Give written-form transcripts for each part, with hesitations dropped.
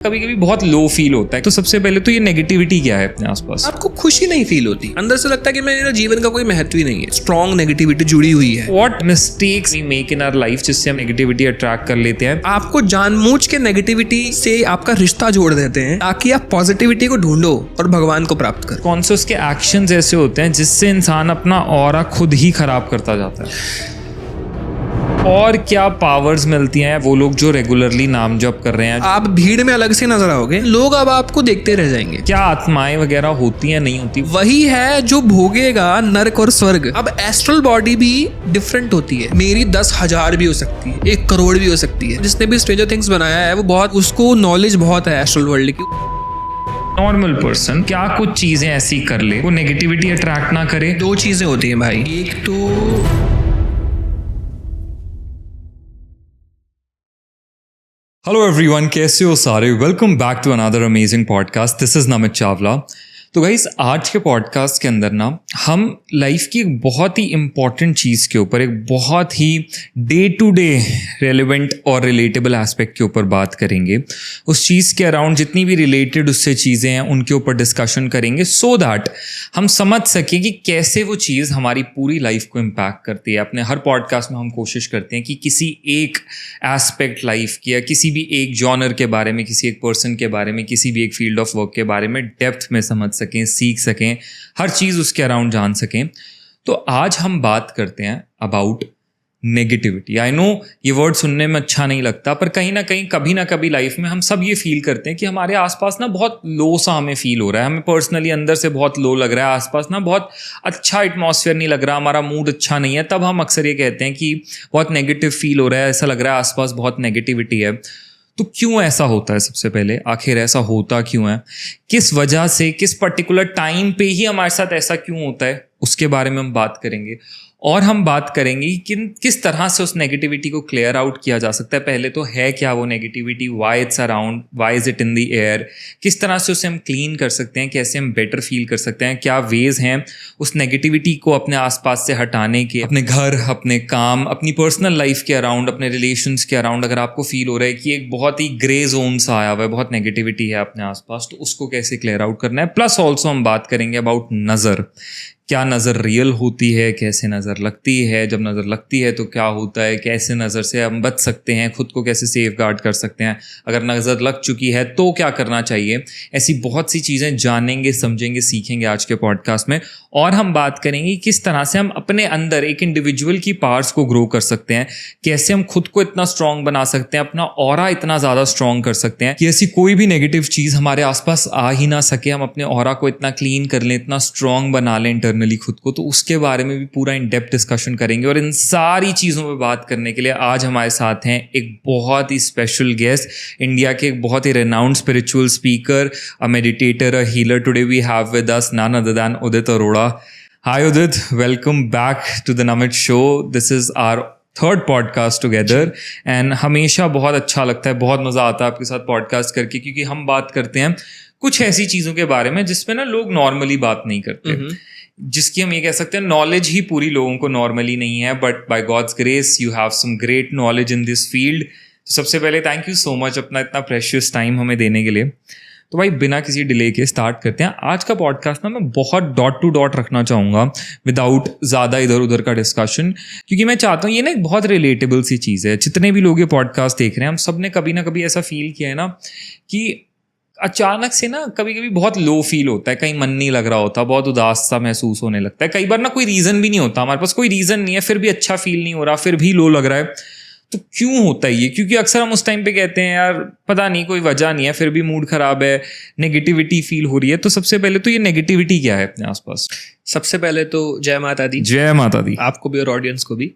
कभी कभी बहुत लो फील होता है। तो सबसे पहले तो ये नेगेटिविटी क्या है अपने आसपास? आपको खुशी नहीं फील होती, अंदर से लगता है कि मेरा जीवन का कोई महत्व ही नहीं है। स्ट्रॉन्ग नेगेटिविटी जुड़ी हुई है। What mistakes we make in our life जिससे हम नेगेटिविटी अट्रैक्ट कर लेते हैं? आपको जानबूझ के नेगेटिविटी से आपका रिश्ता जोड़ देते हैं ताकि आप पॉजिटिविटी को ढूंढो और भगवान को प्राप्त करो। कौन से उसके एक्शंस ऐसे होते हैं जिससे इंसान अपना ऑरा खुद ही खराब करता जाता है? और क्या पावर्स मिलती हैं वो लोग जो रेगुलरली नाम जप कर रहे हैं? आप भीड़ में अलग से नजर आओगे, लोग अब आपको देखते रह जाएंगे। क्या आत्माएं वगैरह होती हैं, नहीं होती? वही है जो भोगेगा नर्क और स्वर्ग। अब एस्ट्रल बॉडी भी डिफरेंट होती है। मेरी 10,000 भी हो सकती है, 1 करोड़ भी हो सकती है। जिसने भी स्ट्रेंजर थिंग्स बनाया है वो बहुत, उसको नॉलेज बहुत है एस्ट्रल वर्ल्ड की। नॉर्मल पर्सन क्या कुछ चीजें ऐसी कर ले वो नेगेटिविटी अट्रैक्ट ना करे? 2 चीजें होती हैं भाई। एक तो हेलो एवरीवन, कैसे हो सारे? Welcome back to another amazing podcast. This is Namit Chawla. तो गाइस, आज के पॉडकास्ट के अंदर ना हम लाइफ की एक बहुत ही इंपॉर्टेंट चीज़ के ऊपर, एक बहुत ही डे टू डे रेलेवेंट और रिलेटेबल एस्पेक्ट के ऊपर बात करेंगे। उस चीज़ के अराउंड जितनी भी रिलेटेड उससे चीज़ें हैं उनके ऊपर डिस्कशन करेंगे, सो दैट हम समझ सकें कि कैसे वो चीज़ हमारी पूरी लाइफ को इम्पैक्ट करती है। अपने हर पॉडकास्ट में हम कोशिश करते हैं कि किसी एक एस्पेक्ट लाइफ की या किसी भी एक जॉनर के बारे में, किसी एक पर्सन के बारे में, किसी भी एक फील्ड ऑफ वर्क के बारे में डेप्थ में समझ सकें, सीख सकें, हर चीज़ उसके अराउंड जान सकें। तो आज हम बात करते हैं अबाउट नेगेटिविटी। आई नो ये वर्ड सुनने में अच्छा नहीं लगता, पर कहीं ना कहीं कभी ना कभी लाइफ में हम सब ये फील करते हैं कि हमारे आसपास ना बहुत लो सा हमें फील हो रहा है। हमें पर्सनली अंदर से बहुत लो लग रहा है, आसपास ना बहुत अच्छा एटमॉस्फेयर नहीं लग रहा, हमारा मूड अच्छा नहीं है। तब हम अक्सर ये कहते हैं कि बहुत नेगेटिव फील हो रहा है, ऐसा लग रहा है आसपास बहुत नेगेटिविटी है। तो क्यों ऐसा होता है? सबसे पहले आखिर ऐसा होता क्यों है? किस वजह से, किस पर्टिकुलर टाइम पे ही हमारे साथ ऐसा क्यों होता है, उसके बारे में हम बात करेंगे। और हम बात करेंगे कि किस तरह से उस नेगेटिविटी को क्लियर आउट किया जा सकता है। पहले तो है क्या वो negativity, why it's around, why is it in the air, किस तरह से उसे हम क्लीन कर सकते हैं, कैसे हम बेटर फील कर सकते हैं, क्या वेज हैं उस नेगेटिविटी को अपने आसपास से हटाने के। अपने घर, अपने काम, अपनी पर्सनल लाइफ के अराउंड, अपने रिलेशंस के अराउंड अगर आपको फील हो रहा है कि एक बहुत ही ग्रे जोन सा आया हुआ है, बहुत नेगेटिविटी है अपने आसपास, तो उसको कैसे क्लियर आउट करना है। प्लस ऑल्सो हम बात करेंगे अबाउट नज़र। क्या नज़र रियल होती है, कैसे नज़र लगती है, जब नज़र लगती है तो क्या होता है, कैसे नज़र से हम बच सकते हैं, खुद को कैसे सेफ गार्ड कर सकते हैं, अगर नज़र लग चुकी है तो क्या करना चाहिए। ऐसी बहुत सी चीज़ें जानेंगे, समझेंगे, सीखेंगे आज के पॉडकास्ट में। और हम बात करेंगे किस तरह से हम अपने अंदर एक इंडिविजुअल की पावर्स को ग्रो कर सकते हैं, कैसे हम खुद को इतना स्ट्रॉन्ग बना सकते हैं, अपना ऑरा इतना ज़्यादा स्ट्रॉन्ग कर सकते हैं कि ऐसी कोई भी नेगेटिव चीज़ हमारे आसपास आ ही ना सके। हम अपने ऑरा को इतना क्लीन कर लें, इतना स्ट्रॉन्ग बना लें इंटरनली खुद को। तो उसके बारे में भी पूरा इन डेप्थ डिस्कशन करेंगे। और इन सारी चीज़ों पे बात करने के लिए आज हमारे साथ हैं एक बहुत ही स्पेशल गेस्ट, इंडिया के एक बहुत ही renowned spiritual speaker, a meditator, a healer. Today we have with us none other than Udit Arora. Hi Udit, welcome back to the Namit Show. This is our third podcast together and हमेशा बहुत अच्छा लगता है, बहुत मज़ा आता है आपके साथ पॉडकास्ट करके, क्योंकि हम बात करते हैं कुछ ऐसी चीज़ों के बारे में जिसमें ना लोग नॉर्मली बात नहीं करते, जिसकी हम ये कह सकते हैं नॉलेज ही पूरी लोगों को नॉर्मली नहीं है। But by god's grace you have some great knowledge in this field. सबसे पहले थैंक यू सो मच अपना इतना प्रेशियस टाइम हमें देने के लिए। तो भाई बिना किसी डिले के स्टार्ट करते हैं आज का पॉडकास्ट। ना मैं बहुत डॉट टू डॉट रखना चाहूँगा विदाउट ज़्यादा इधर उधर का डिस्कशन, क्योंकि मैं चाहता हूँ ये ना एक बहुत रिलेटेबल सी चीज़ है। जितने भी लोग ये पॉडकास्ट देख रहे हैं, हम सब ने कभी ना कभी ऐसा फील किया है ना कि अचानक से ना कभी कभी बहुत लो फील होता है, कहीं मन नहीं लग रहा होता, बहुत उदास सा महसूस होने लगता है। कई बार ना कोई रीज़न भी नहीं होता, हमारे पास कोई रीज़न नहीं है, फिर भी अच्छा फील नहीं हो रहा, फिर भी लो लग रहा है। तो क्यों होता है ये? क्योंकि अक्सर हम उस टाइम पे कहते हैं यार पता नहीं, कोई वजह नहीं है, फिर भी मूड खराब है, नेगेटिविटी फील हो रही है। तो सबसे पहले तो ये नेगेटिविटी क्या है अपने आसपास? सबसे पहले तो जय माता दी। जय माता दी आपको भी और ऑडियंस को भी।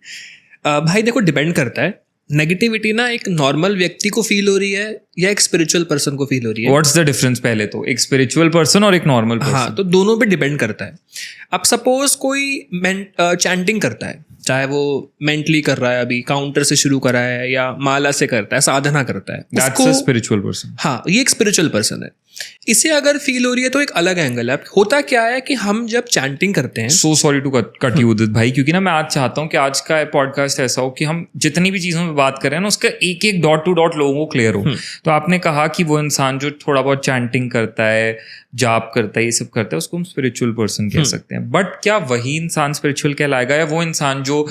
भाई देखो, डिपेंड करता है नेगेटिविटी ना एक नॉर्मल व्यक्ति को फील हो रही है या एक स्पिरिचुअल पर्सन को फील हो रही है। What's the difference? पहले तो एक स्पिरिचुअल पर्सन और एक नॉर्मल पर्सन। हाँ, तो दोनों पे डिपेंड करता है। अब सपोज कोई चैंटिंग करता है, चाहे वो मेंटली कर रहा है, अभी काउंटर से शुरू करा है या माला से करता है, साधना करता है, दैट्स अ स्पिरिचुअल पर्सन। हाँ, ये एक स्पिरिचुअल पर्सन है। इसे अगर फील हो रही है तो एक अलग एंगल है। होता क्या है कि हम जब चैंटिंग करते हैं, so sorry to cut you Udit भाई, क्योंकि ना मैं आज चाहता हूँ कि आज का पॉडकास्ट ऐसा हो कि हम जितनी भी चीज़ों में बात कर रहे हैं ना उसका एक एक डॉट टू डॉट लोगों को क्लियर हो। तो आपने कहा कि वो इंसान जो थोड़ा बहुत चैंटिंग करता है, जाप करता है, ये सब करता है, उसको हम स्पिरिचुअल पर्सन कह सकते हैं। बट क्या वही इंसान स्पिरिचुअल कहलाएगा, या वो इंसान जो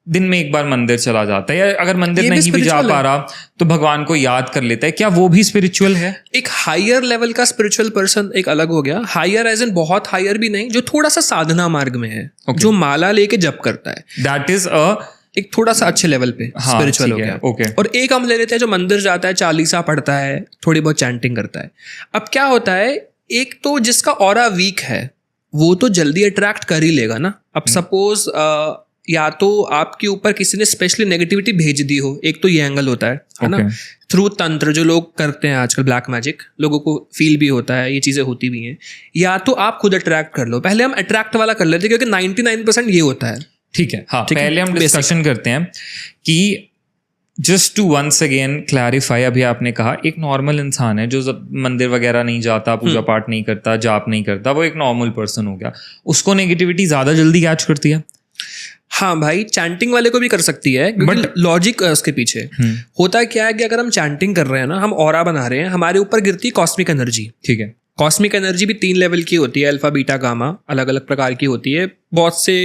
दिन में एक बार मंदिर चला जाता है, या अगर मंदिर नहीं भी जा पा रहा तो भगवान को याद कर लेता है, क्या वो भी स्पिरिचुअल है? एक हायर लेवल का स्पिरिचुअल पर्सन एक अलग हो गया। हायर एज इन बहुत हायर भी नहीं, जो थोड़ा सा साधना मार्ग में है, जो माला लेके जप करता है, दैट इज एक थोड़ा सा अच्छे लेवल पे स्पिरिचुअल हो गया। ओके। और एक हम ले लेते हैं जो मंदिर जाता है, चालीसा पढ़ता है, थोड़ी बहुत चैंटिंग करता है। अब क्या होता है, एक तो जिसका ऑरा वीक है वो तो जल्दी अट्रैक्ट कर ही लेगा ना। अब सपोज या तो आपके ऊपर किसी ने स्पेशली नेगेटिविटी भेज दी हो, एक तो ये एंगल होता है ना। थ्रू तंत्र जो लोग करते हैं आजकल, ब्लैक मैजिक, लोगों को फील भी होता है, ये चीज़ें होती भी हैं। या तो आप खुद अट्रैक्ट कर लो। पहले हम अट्रैक्ट वाला कर लेते हैं क्योंकि 99% ये होता है। ठीक है, हाँ, पहले हम डिस्कशन करते हैं कि just to once again clarify, अभी आपने कहा एक नॉर्मल इंसान है जो मंदिर वगैरह नहीं जाता, पूजा पाठ नहीं करता, जाप नहीं करता, वो एक नॉर्मल पर्सन हो गया, उसको नेगेटिविटी ज़्यादा जल्दी कैच करती है? हाँ भाई, चैंटिंग वाले को भी कर सकती है, बट लॉजिक उसके पीछे होता क्या है कि अगर हम चैंटिंग कर रहे हैं ना, हम ऑरा बना रहे हैं, हमारे ऊपर गिरती कॉस्मिक एनर्जी। ठीक है, कॉस्मिक एनर्जी भी 3 लेवल की होती है, अल्फा बीटा गामा, अलग अलग प्रकार की होती है। बहुत से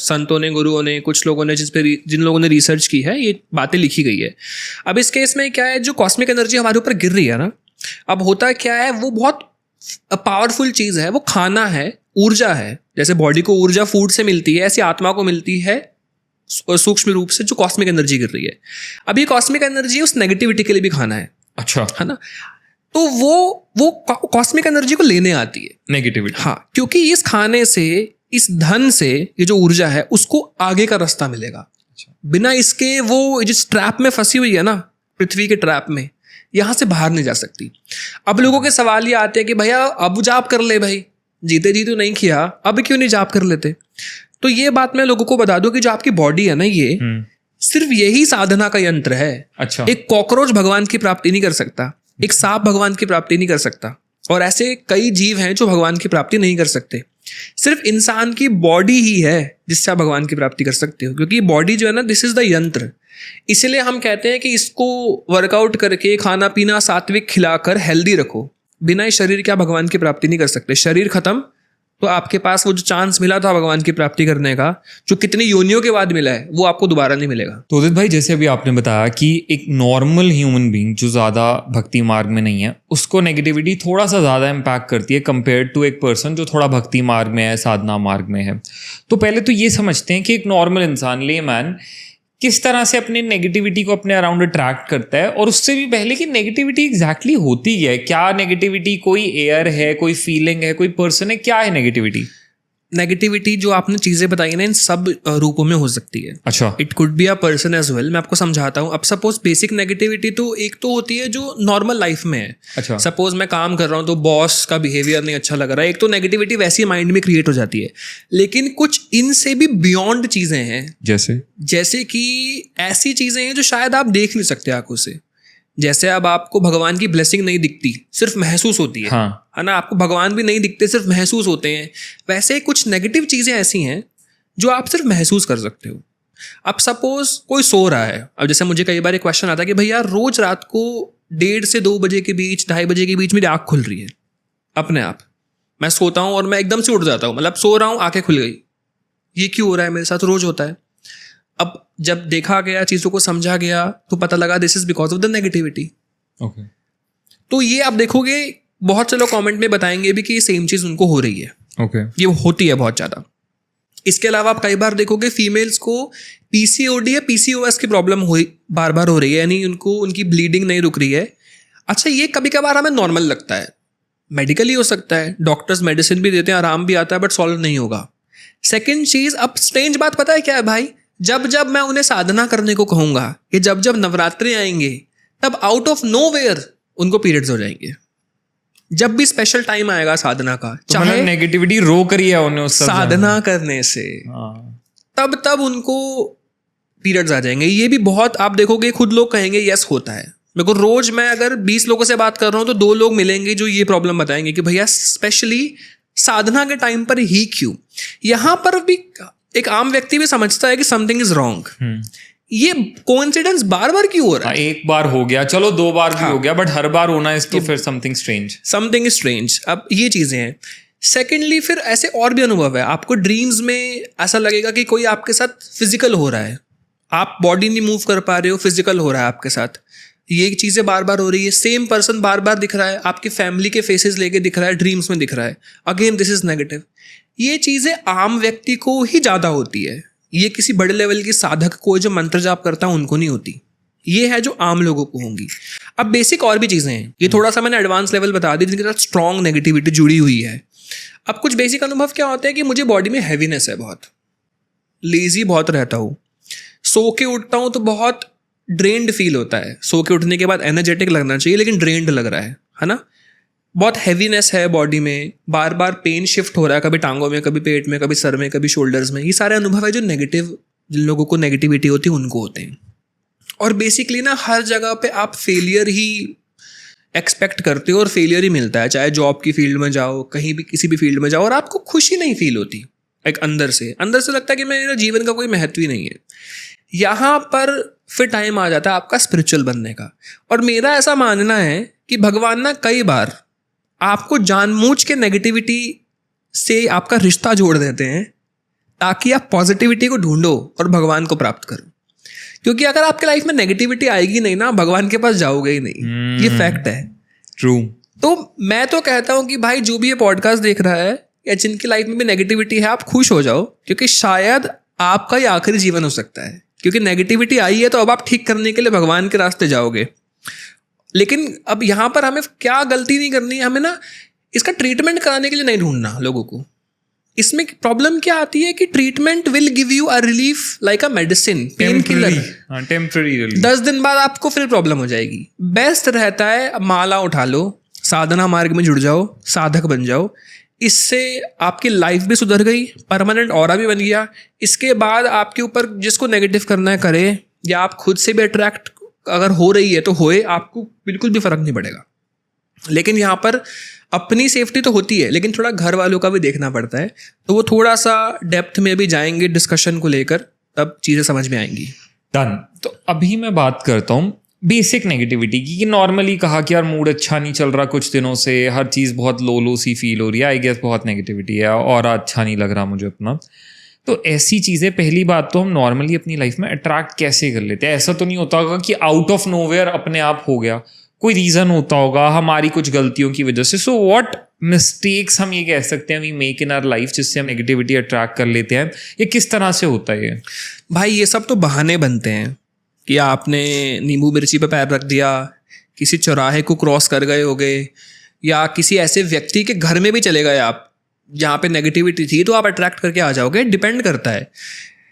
संतों ने, गुरुओं ने, कुछ लोगों ने जिन लोगों ने रिसर्च की है, ये बातें लिखी गई है। अब इस केस में क्या है, जो कॉस्मिक एनर्जी हमारे ऊपर गिर रही है ना, अब होता क्या है, वो बहुत पावरफुल चीज़ है, वो खाना है, ऊर्जा है। जैसे बॉडी को ऊर्जा फूड से मिलती है, ऐसी आत्मा को मिलती है सूक्ष्म रूप से जो कॉस्मिक एनर्जी गिर रही है। अब ये कॉस्मिक एनर्जी उस नेगेटिविटी के लिए भी खाना है। अच्छा, है ना। तो वो कॉस्मिक एनर्जी को लेने आती है, नेगेटिविटी। हाँ, क्योंकि इस खाने से, इस धन से, ये जो ऊर्जा है उसको आगे का रास्ता मिलेगा। अच्छा। बिना इसके वो जिस ट्रैप में फंसी हुई है ना, पृथ्वी के ट्रैप में, यहाँ से बाहर नहीं जा सकती। अब लोगों के सवाल ये आते हैं कि भैया अब जाप कर ले भाई, जीते जी तो नहीं किया, अब क्यों नहीं जाप कर लेते? तो ये बात मैं लोगों को बता दूं कि जो आपकी बॉडी है ना, ये सिर्फ यही साधना का यंत्र है। अच्छा। एक कॉकरोच भगवान की प्राप्ति नहीं कर सकता, एक सांप भगवान की प्राप्ति नहीं कर सकता, और ऐसे कई जीव हैं जो भगवान की प्राप्ति नहीं कर सकते। सिर्फ इंसान की बॉडी ही है जिससे आप भगवान की प्राप्ति कर सकते हो, क्योंकि बॉडी जो है ना, दिस इज द यंत्र। इसीलिए हम कहते हैं कि इसको वर्कआउट करके, खाना पीना सात्विक खिलाकर हेल्दी रखो। बिना इस शरीर के आप भगवान की प्राप्ति नहीं कर सकते। शरीर खत्म तो आपके पास वो जो चांस मिला था भगवान की प्राप्ति करने का, जो कितनी योनियों के बाद मिला है, वो आपको दोबारा नहीं मिलेगा। तो उदित भाई, जैसे अभी आपने बताया कि एक नॉर्मल ह्यूमन बीइंग जो ज़्यादा भक्ति मार्ग में नहीं है, उसको नेगेटिविटी थोड़ा सा ज़्यादा इम्पैक्ट करती है कंपेयर टू एक पर्सन जो थोड़ा भक्ति मार्ग में है, साधना मार्ग में है। तो पहले तो ये समझते हैं कि एक नॉर्मल इंसान, लेमैन, किस तरह से अपने नेगेटिविटी को अपने अराउंड अट्रैक्ट करता है, और उससे भी पहले कि नेगेटिविटी एग्जैक्टली होती है क्या? नेगेटिविटी कोई एयर है, कोई फीलिंग है, कोई पर्सन है, क्या है नेगेटिविटी? नेगेटिविटी जो आपने चीजें बताई ना, इन सब रूपों में हो सकती है। अच्छा। It could be a person as well. मैं आपको समझाता हूँ। अब सपोज बेसिक नेगेटिविटी तो एक तो होती है जो नॉर्मल लाइफ में है। अच्छा। सपोज मैं काम कर रहा हूँ तो बॉस का बिहेवियर नहीं अच्छा लग रहा है, एक तो नेगेटिविटी वैसी माइंड में क्रिएट हो जाती है। लेकिन कुछ इनसे भी बियॉन्ड चीजें हैं, जैसे कि ऐसी चीजें हैं जो शायद आप देख नहीं सकते आंखों से। जैसे अब आपको भगवान की ब्लेसिंग नहीं दिखती, सिर्फ महसूस होती है। हाँ। है ना। आपको भगवान भी नहीं दिखते, सिर्फ महसूस होते हैं। वैसे कुछ नेगेटिव चीजें ऐसी हैं जो आप सिर्फ महसूस कर सकते हो। अब सपोज कोई सो रहा है। अब जैसे मुझे कई बार एक क्वेश्चन आता है कि भैया रोज रात को 1:30 से 2 बजे के बीच, 2:30 बजे के बीच मेरी आँख खुल रही है अपने आप। मैं सोता हूँ और मैं एकदम से उठ जाता हूँ, मतलब सो रहा हूँ, आंखें खुल गई। ये क्यों हो रहा है मेरे साथ? रोज होता है। अब जब देखा गया, चीज़ों को समझा गया, तो पता लगा this is because of the negativity. Okay. तो ये आप देखोगे, बहुत से लोग कमेंट में बताएंगे भी कि ये सेम चीज़ उनको हो रही है। ओके। ये होती है बहुत ज़्यादा। इसके अलावा आप कई बार देखोगे फीमेल्स को पीसीओडी या पीसीओएस की प्रॉब्लम बार बार हो रही है, यानी उनकी ब्लीडिंग नहीं रुक रही है। अच्छा, ये कभी कभार हमें नॉर्मल लगता है, मेडिकली हो सकता है, डॉक्टर्स मेडिसिन भी देते हैं, आराम भी आता है, बट सॉल्व नहीं होगा। सेकेंड चीज़, अब स्ट्रेंज बात पता है क्या है भाई? जब जब मैं उन्हें साधना करने को कहूंगा, कि जब जब नवरात्रे आएंगे, तब आउट ऑफ नोवेयर उनको पीरियड्स हो जाएंगे। जब भी स्पेशल टाइम आएगा साधना का, तो चाहे नेगेटिविटी रोक रही है उन्हें उस साधना करने से, तब उनको पीरियड्स आ जाएंगे। ये भी बहुत आप देखोगे, खुद लोग कहेंगे यस होता है। मेरे को रोज मैं अगर 20 लोगों से बात कर रहा हूँ तो 2 लोग मिलेंगे जो ये प्रॉब्लम बताएंगे कि भैया स्पेशली साधना के टाइम पर ही क्यों। यहाँ पर भी एक आम व्यक्ति भी समझता है कि समथिंग इज रॉन्ग, ये कोइंसिडेंस बार बार क्यों हो रहा है? एक बार हो गया, चलो 2 बार भी हो गया, बट हर बार होना इज तो फिर समथिंग इज स्ट्रेंज। अब ये चीजें हैं। सेकेंडली फिर ऐसे और भी अनुभव है, आपको ड्रीम्स में ऐसा लगेगा कि कोई आपके साथ फिजिकल हो रहा है, आप बॉडी नहीं मूव कर पा रहे हो, फिजिकल हो रहा है आपके साथ, ये चीज़ें बार बार हो रही है, सेम पर्सन बार बार दिख रहा है, आपकी फैमिली के फेसेस लेके दिख रहा है, ड्रीम्स में दिख रहा है। Again this is negative. ये चीज़ें आम व्यक्ति को ही ज़्यादा होती है, ये किसी बड़े लेवल के साधक को जो मंत्र जाप करता है उनको नहीं होती, ये है जो आम लोगों को होंगी। अब बेसिक और भी चीज़ें हैं, ये थोड़ा सा मैंने एडवांस लेवल बता दी जिनके साथ स्ट्रॉन्ग नेगेटिविटी जुड़ी हुई है। अब कुछ बेसिक अनुभव क्या होता है कि मुझे बॉडी में हैवीनेस है, बहुत लेजी बहुत रहता हूँ, सो के उठता हूँ तो बहुत ड्रेन्ड फील होता है। सो के उठने के बाद एनर्जेटिक लगना चाहिए लेकिन ड्रेन्ड लग रहा है ना। बहुत हैवीनेस है बॉडी में, बार बार पेन शिफ्ट हो रहा है, कभी टांगों में, कभी पेट में, कभी सर में, कभी शोल्डर्स में। ये सारे अनुभव है जो नेगेटिव, जिन लोगों को नेगेटिविटी होती है उनको होते हैं। और बेसिकली ना हर जगह पे आप फेलियर ही एक्सपेक्ट करते हो और फेलियर ही मिलता है, चाहे जॉब की फील्ड में जाओ, कहीं भी किसी भी फील्ड में जाओ, और आपको खुशी नहीं फील होती। एक अंदर से लगता है कि मेरा जीवन का कोई महत्व ही नहीं है। यहाँ पर फिर टाइम आ जाता है आपका स्पिरिचुअल बनने का। और मेरा ऐसा मानना है कि भगवान ना कई बार आपको जानबूझ के नेगेटिविटी से आपका रिश्ता जोड़ देते हैं ताकि आप पॉजिटिविटी को ढूंढो और भगवान को प्राप्त करो। क्योंकि अगर आपके लाइफ में नेगेटिविटी आएगी नहीं ना, भगवान के पास जाओगे ही नहीं, ये फैक्ट है। ट्रू। तो मैं तो कहता हूँ कि भाई जो भी ये पॉडकास्ट देख रहा है या जिनकी लाइफ में भी नेगेटिविटी है, आप खुश हो जाओ, क्योंकि शायद आपका ही आखिरी जीवन हो सकता है। क्योंकि नेगेटिविटी आई है तो अब आप ठीक करने के लिए भगवान के रास्ते जाओगे। लेकिन अब यहाँ पर हमें क्या गलती नहीं करनी है, हमें ना इसका ट्रीटमेंट कराने के लिए नहीं ढूंढना लोगों को। इसमें प्रॉब्लम क्या आती है कि treatment will give you a relief like a medicine, pain killer, temporary relief. 10 दिन बाद आपको फिर प्रॉब्लम हो जाएगी। बेस्ट रहता है माला उठा लो, साधना मार्ग में जुड़ जाओ, साधक बन जाओ। इससे आपकी लाइफ भी सुधर गई, परमानेंट ऑरा भी बन गया। इसके बाद आपके ऊपर जिसको नेगेटिव करना है करे, या आप खुद से भी अट्रैक्ट अगर हो रही है तो होए, आपको बिल्कुल भी फर्क नहीं पड़ेगा। लेकिन यहाँ पर अपनी सेफ्टी तो होती है, लेकिन थोड़ा घर वालों का भी देखना पड़ता है। तो वो थोड़ा सा डेप्थ में भी जाएंगे डिस्कशन को लेकर, तब चीज़ें समझ में आएंगी। डन। तो अभी मैं बात करता हूँ बेसिक नेगेटिविटी की, कि नॉर्मली कहा कि यार मूड अच्छा नहीं चल रहा कुछ दिनों से, हर चीज़ बहुत लो सी फील हो रही है, आई गेस बहुत नेगेटिविटी है और अच्छा नहीं लग रहा मुझे अपना। तो ऐसी चीज़ें, पहली बात तो हम नॉर्मली अपनी लाइफ में अट्रैक्ट कैसे कर लेते हैं? ऐसा तो नहीं होता होगा कि आउट ऑफ नोवेयर अपने आप हो गया, कोई रीज़न होता होगा हमारी कुछ गलतियों की वजह से। सो व्हाट मिस्टेक्स हम ये कह सकते हैं we make in our life जिससे हम नेगेटिविटी अट्रैक्ट कर लेते हैं? ये किस तरह से होता है ये? भाई ये सब तो बहाने बनते हैं कि आपने नींबू मिर्ची पे पैर रख दिया, किसी चौराहे को क्रॉस कर गए हो गए, या किसी ऐसे व्यक्ति के घर में भी चले गए आप जहाँ पे नेगेटिविटी थी, तो आप अट्रैक्ट करके आ जाओगे। डिपेंड करता है।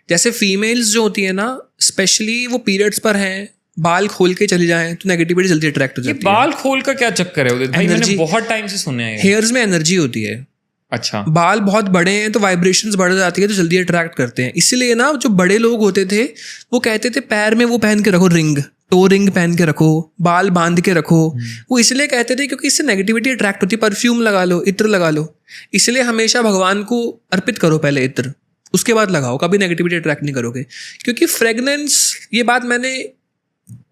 जैसे फीमेल्स जो होती है ना, स्पेशली वो पीरियड्स पर हैं, बाल खोल के चली जाएं तो नेगेटिविटी जल्दी अट्रैक्ट हो जाती है। बाल खोल का क्या चक्कर है उदित भाई? मैंने बहुत टाइम से सुना है। हेयर्स में एनर्जी होती है। अच्छा। बाल बहुत बड़े हैं तो वाइब्रेशंस बढ़ जाती है, तो जल्दी अट्रैक्ट करते हैं। इसीलिए ना जो बड़े लोग होते थे वो कहते थे पैर में वो पहन के रखो, रिंग, टो रिंग पहन के रखो, बाल बांध के रखो। वो इसलिए कहते थे क्योंकि इससे नेगेटिविटी अट्रैक्ट होती है। परफ्यूम लगा लो, इत्र लगा लो। इसलिए हमेशा भगवान को अर्पित करो पहले इत्र, उसके बाद लगाओ, कभी नेगेटिविटी अट्रैक्ट नहीं करोगे। क्योंकि फ्रेगनेंस, ये बात मैंने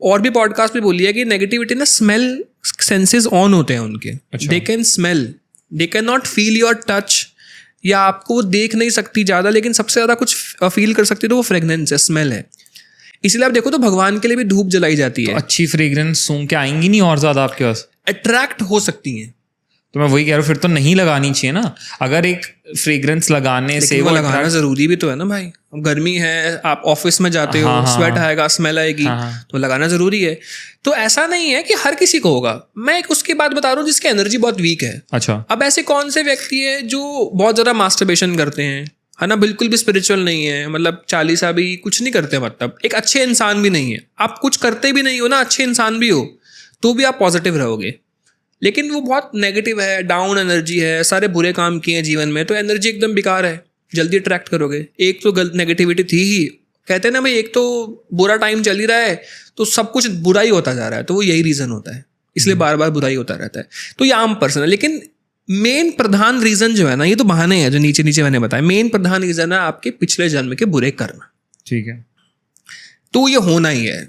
और भी पॉडकास्ट में बोली है कि नेगेटिविटी ना स्मेल सेंसेस ऑन होते हैं उनके। They can smell, they can not feel your touch, या आपको वो देख नहीं सकती ज़्यादा, लेकिन सबसे ज़्यादा कुछ फील कर सकती है तो वो फ्रेगनेंस है, स्मेल है। इसलिए आप देखो तो भगवान के लिए भी धूप जलाई जाती है। तो अच्छी फ्रेग्रेंस सूंघ के आएंगी नहीं और ज़्यादा आपके पास? अट्रैक्ट हो सकती हैं। तो मैं वही कह रहा हूँ, फिर तो नहीं लगानी चाहिए ना। अगर एक फ्रेग्रेंस लगाने से वो लगाना जरूरी भी तो है ना भाई। गर्मी है, आप ऑफिस में जाते हो, स्वेट आएगा, स्मेल आएगी, तो लगाना जरूरी है। तो ऐसा नहीं है कि हर किसी को होगा। मैं एक उसकी बात बता रहा हूँ जिसकी एनर्जी बहुत वीक है। अच्छा। अब ऐसे कौन से व्यक्ति है जो बहुत ज़्यादा मास्टरबेशन करते हैं, है ना, बिल्कुल भी स्पिरिचुअल नहीं है, मतलब चालीसा भी कुछ नहीं करते, मतलब एक अच्छे इंसान भी नहीं है। आप कुछ करते भी नहीं हो ना, अच्छे इंसान भी हो, तो भी आप पॉजिटिव रहोगे। लेकिन वो बहुत नेगेटिव है, डाउन एनर्जी है, सारे बुरे काम किए हैं जीवन में, तो एनर्जी एकदम बेकार है, जल्दी अट्रैक्ट करोगे। एक तो नेगेटिविटी थी ही, कहते हैं ना भाई, एक तो बुरा टाइम चल ही रहा है तो सब कुछ बुरा ही होता जा रहा है, तो वो यही रीज़न होता है, इसलिए बार बार बुरा ही होता रहता है। तो ये आम पर्सन है, लेकिन मेन प्रधान रीज़न जो है ना, ये तो बहाने हैं जो नीचे नीचे मैंने बताया, मेन प्रधान रीज़न है आपके पिछले जन्म के बुरे कर्म। ठीक है, तो ये होना ही है।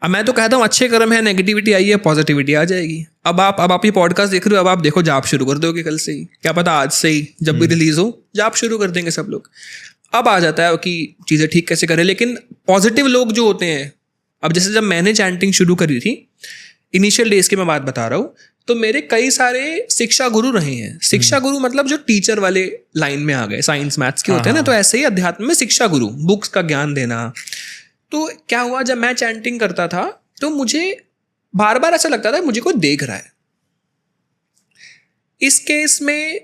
अब मैं तो कहता हूँ अच्छे कर्म है, नेगेटिविटी आई है, पॉजिटिविटी आ जाएगी। अब आप ये पॉडकास्ट देख रहे हो, अब आप देखो जाप शुरू कर दोगे कल से ही, क्या पता आज से ही जब भी रिलीज हो जाप शुरू कर देंगे सब लोग। अब आ जाता है कि चीज़ें ठीक कैसे करें। लेकिन पॉजिटिव लोग जो होते हैं, अब जैसे जब मैंने चैंटिंग शुरू करी थी, इनिशियल डेज की मैं बात बता रहा हूँ, तो मेरे कई सारे शिक्षा गुरु रहे हैं। शिक्षा गुरु मतलब जो टीचर वाले लाइन में आ गए, साइंस मैथ्स के होते हैं ना, तो ऐसे ही अध्यात्म में शिक्षा गुरु, बुक्स का ज्ञान देना। तो क्या हुआ, जब मैं चैंटिंग करता था तो मुझे बार बार ऐसा लगता था मुझे कोई देख रहा है। इस केस में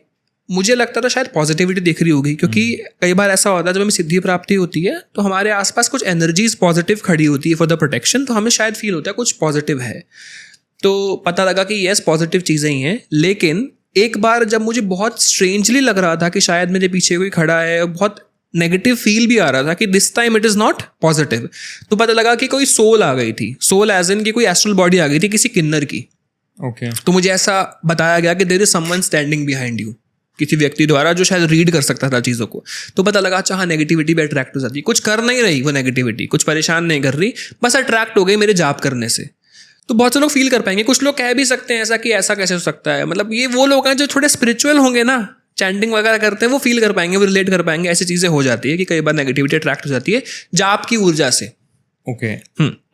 मुझे लगता था शायद पॉजिटिविटी दिख रही होगी, क्योंकि कई बार ऐसा होता है जब हमें सिद्धि प्राप्ति होती है तो हमारे आसपास कुछ एनर्जीज पॉजिटिव खड़ी होती है फॉर द प्रोटेक्शन, तो हमें शायद फील होता है कुछ पॉजिटिव है। तो पता लगा कि यस पॉजिटिव चीज़ें ही हैं। लेकिन एक बार जब मुझे बहुत स्ट्रेंजली लग रहा था कि शायद मेरे पीछे कोई खड़ा है, बहुत नेगेटिव फील भी आ रहा था कि this time it is not positive, तो पता लगा कि कोई सोल आ गई थी। सोल एज इन की कोई एस्ट्रल बॉडी आ गई थी किसी किन्नर की। ओके। तो मुझे ऐसा बताया गया कि there is someone standing behind you, किसी व्यक्ति द्वारा जो शायद रीड कर सकता था चीज़ों को। तो पता लगा अच्छा हाँ, नेगेटिविटी भी अट्रैक्ट हो जाती है। कुछ कर नहीं रही वो नेगेटिविटी, कुछ परेशान नहीं कर रही, बस अट्रैक्ट हो गई मेरे जाप करने से। तो बहुत से लोग फील कर पाएंगे। कुछ लोग कह भी सकते हैं ऐसा कि ऐसा कैसे हो सकता है, मतलब ये वो लोग हैं जो थोड़े स्पिरिचुअल होंगे ना, चैंटिंग वगैरह करते हैं, वो फील कर पाएंगे, वो रिलेट कर पाएंगे। ऐसी चीज़ें हो जाती है कि कई बार नेगेटिविटी अट्रैक्ट हो जाती है जाप की ऊर्जा से। ओके।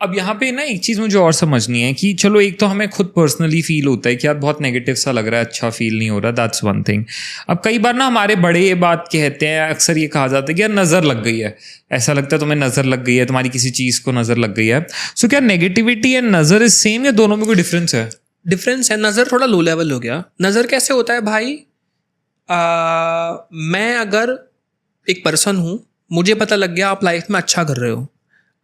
अब यहाँ पे ना एक चीज़ मुझे और समझनी है कि चलो एक तो हमें खुद पर्सनली फील होता है कि यार बहुत नेगेटिव सा लग रहा है, अच्छा फील नहीं हो रहा, दैट्स वन थिंग। अब कई बार ना हमारे बड़े ये बात कहते हैं, अक्सर ये कहा जाता है कि यार नज़र लग गई है, ऐसा लगता है तुम्हें नज़र लग गई है, तुम्हारी किसी चीज़ को नज़र लग गई है। सो क्या नेगेटिविटी एंड नज़र इज सेम या दोनों में कोई डिफरेंस है? डिफरेंस है। नज़र थोड़ा लो लेवल हो गया। नज़र कैसे होता है भाई, मैं अगर एक पर्सन हूँ, मुझे पता लग गया आप लाइफ में अच्छा कर रहे हो,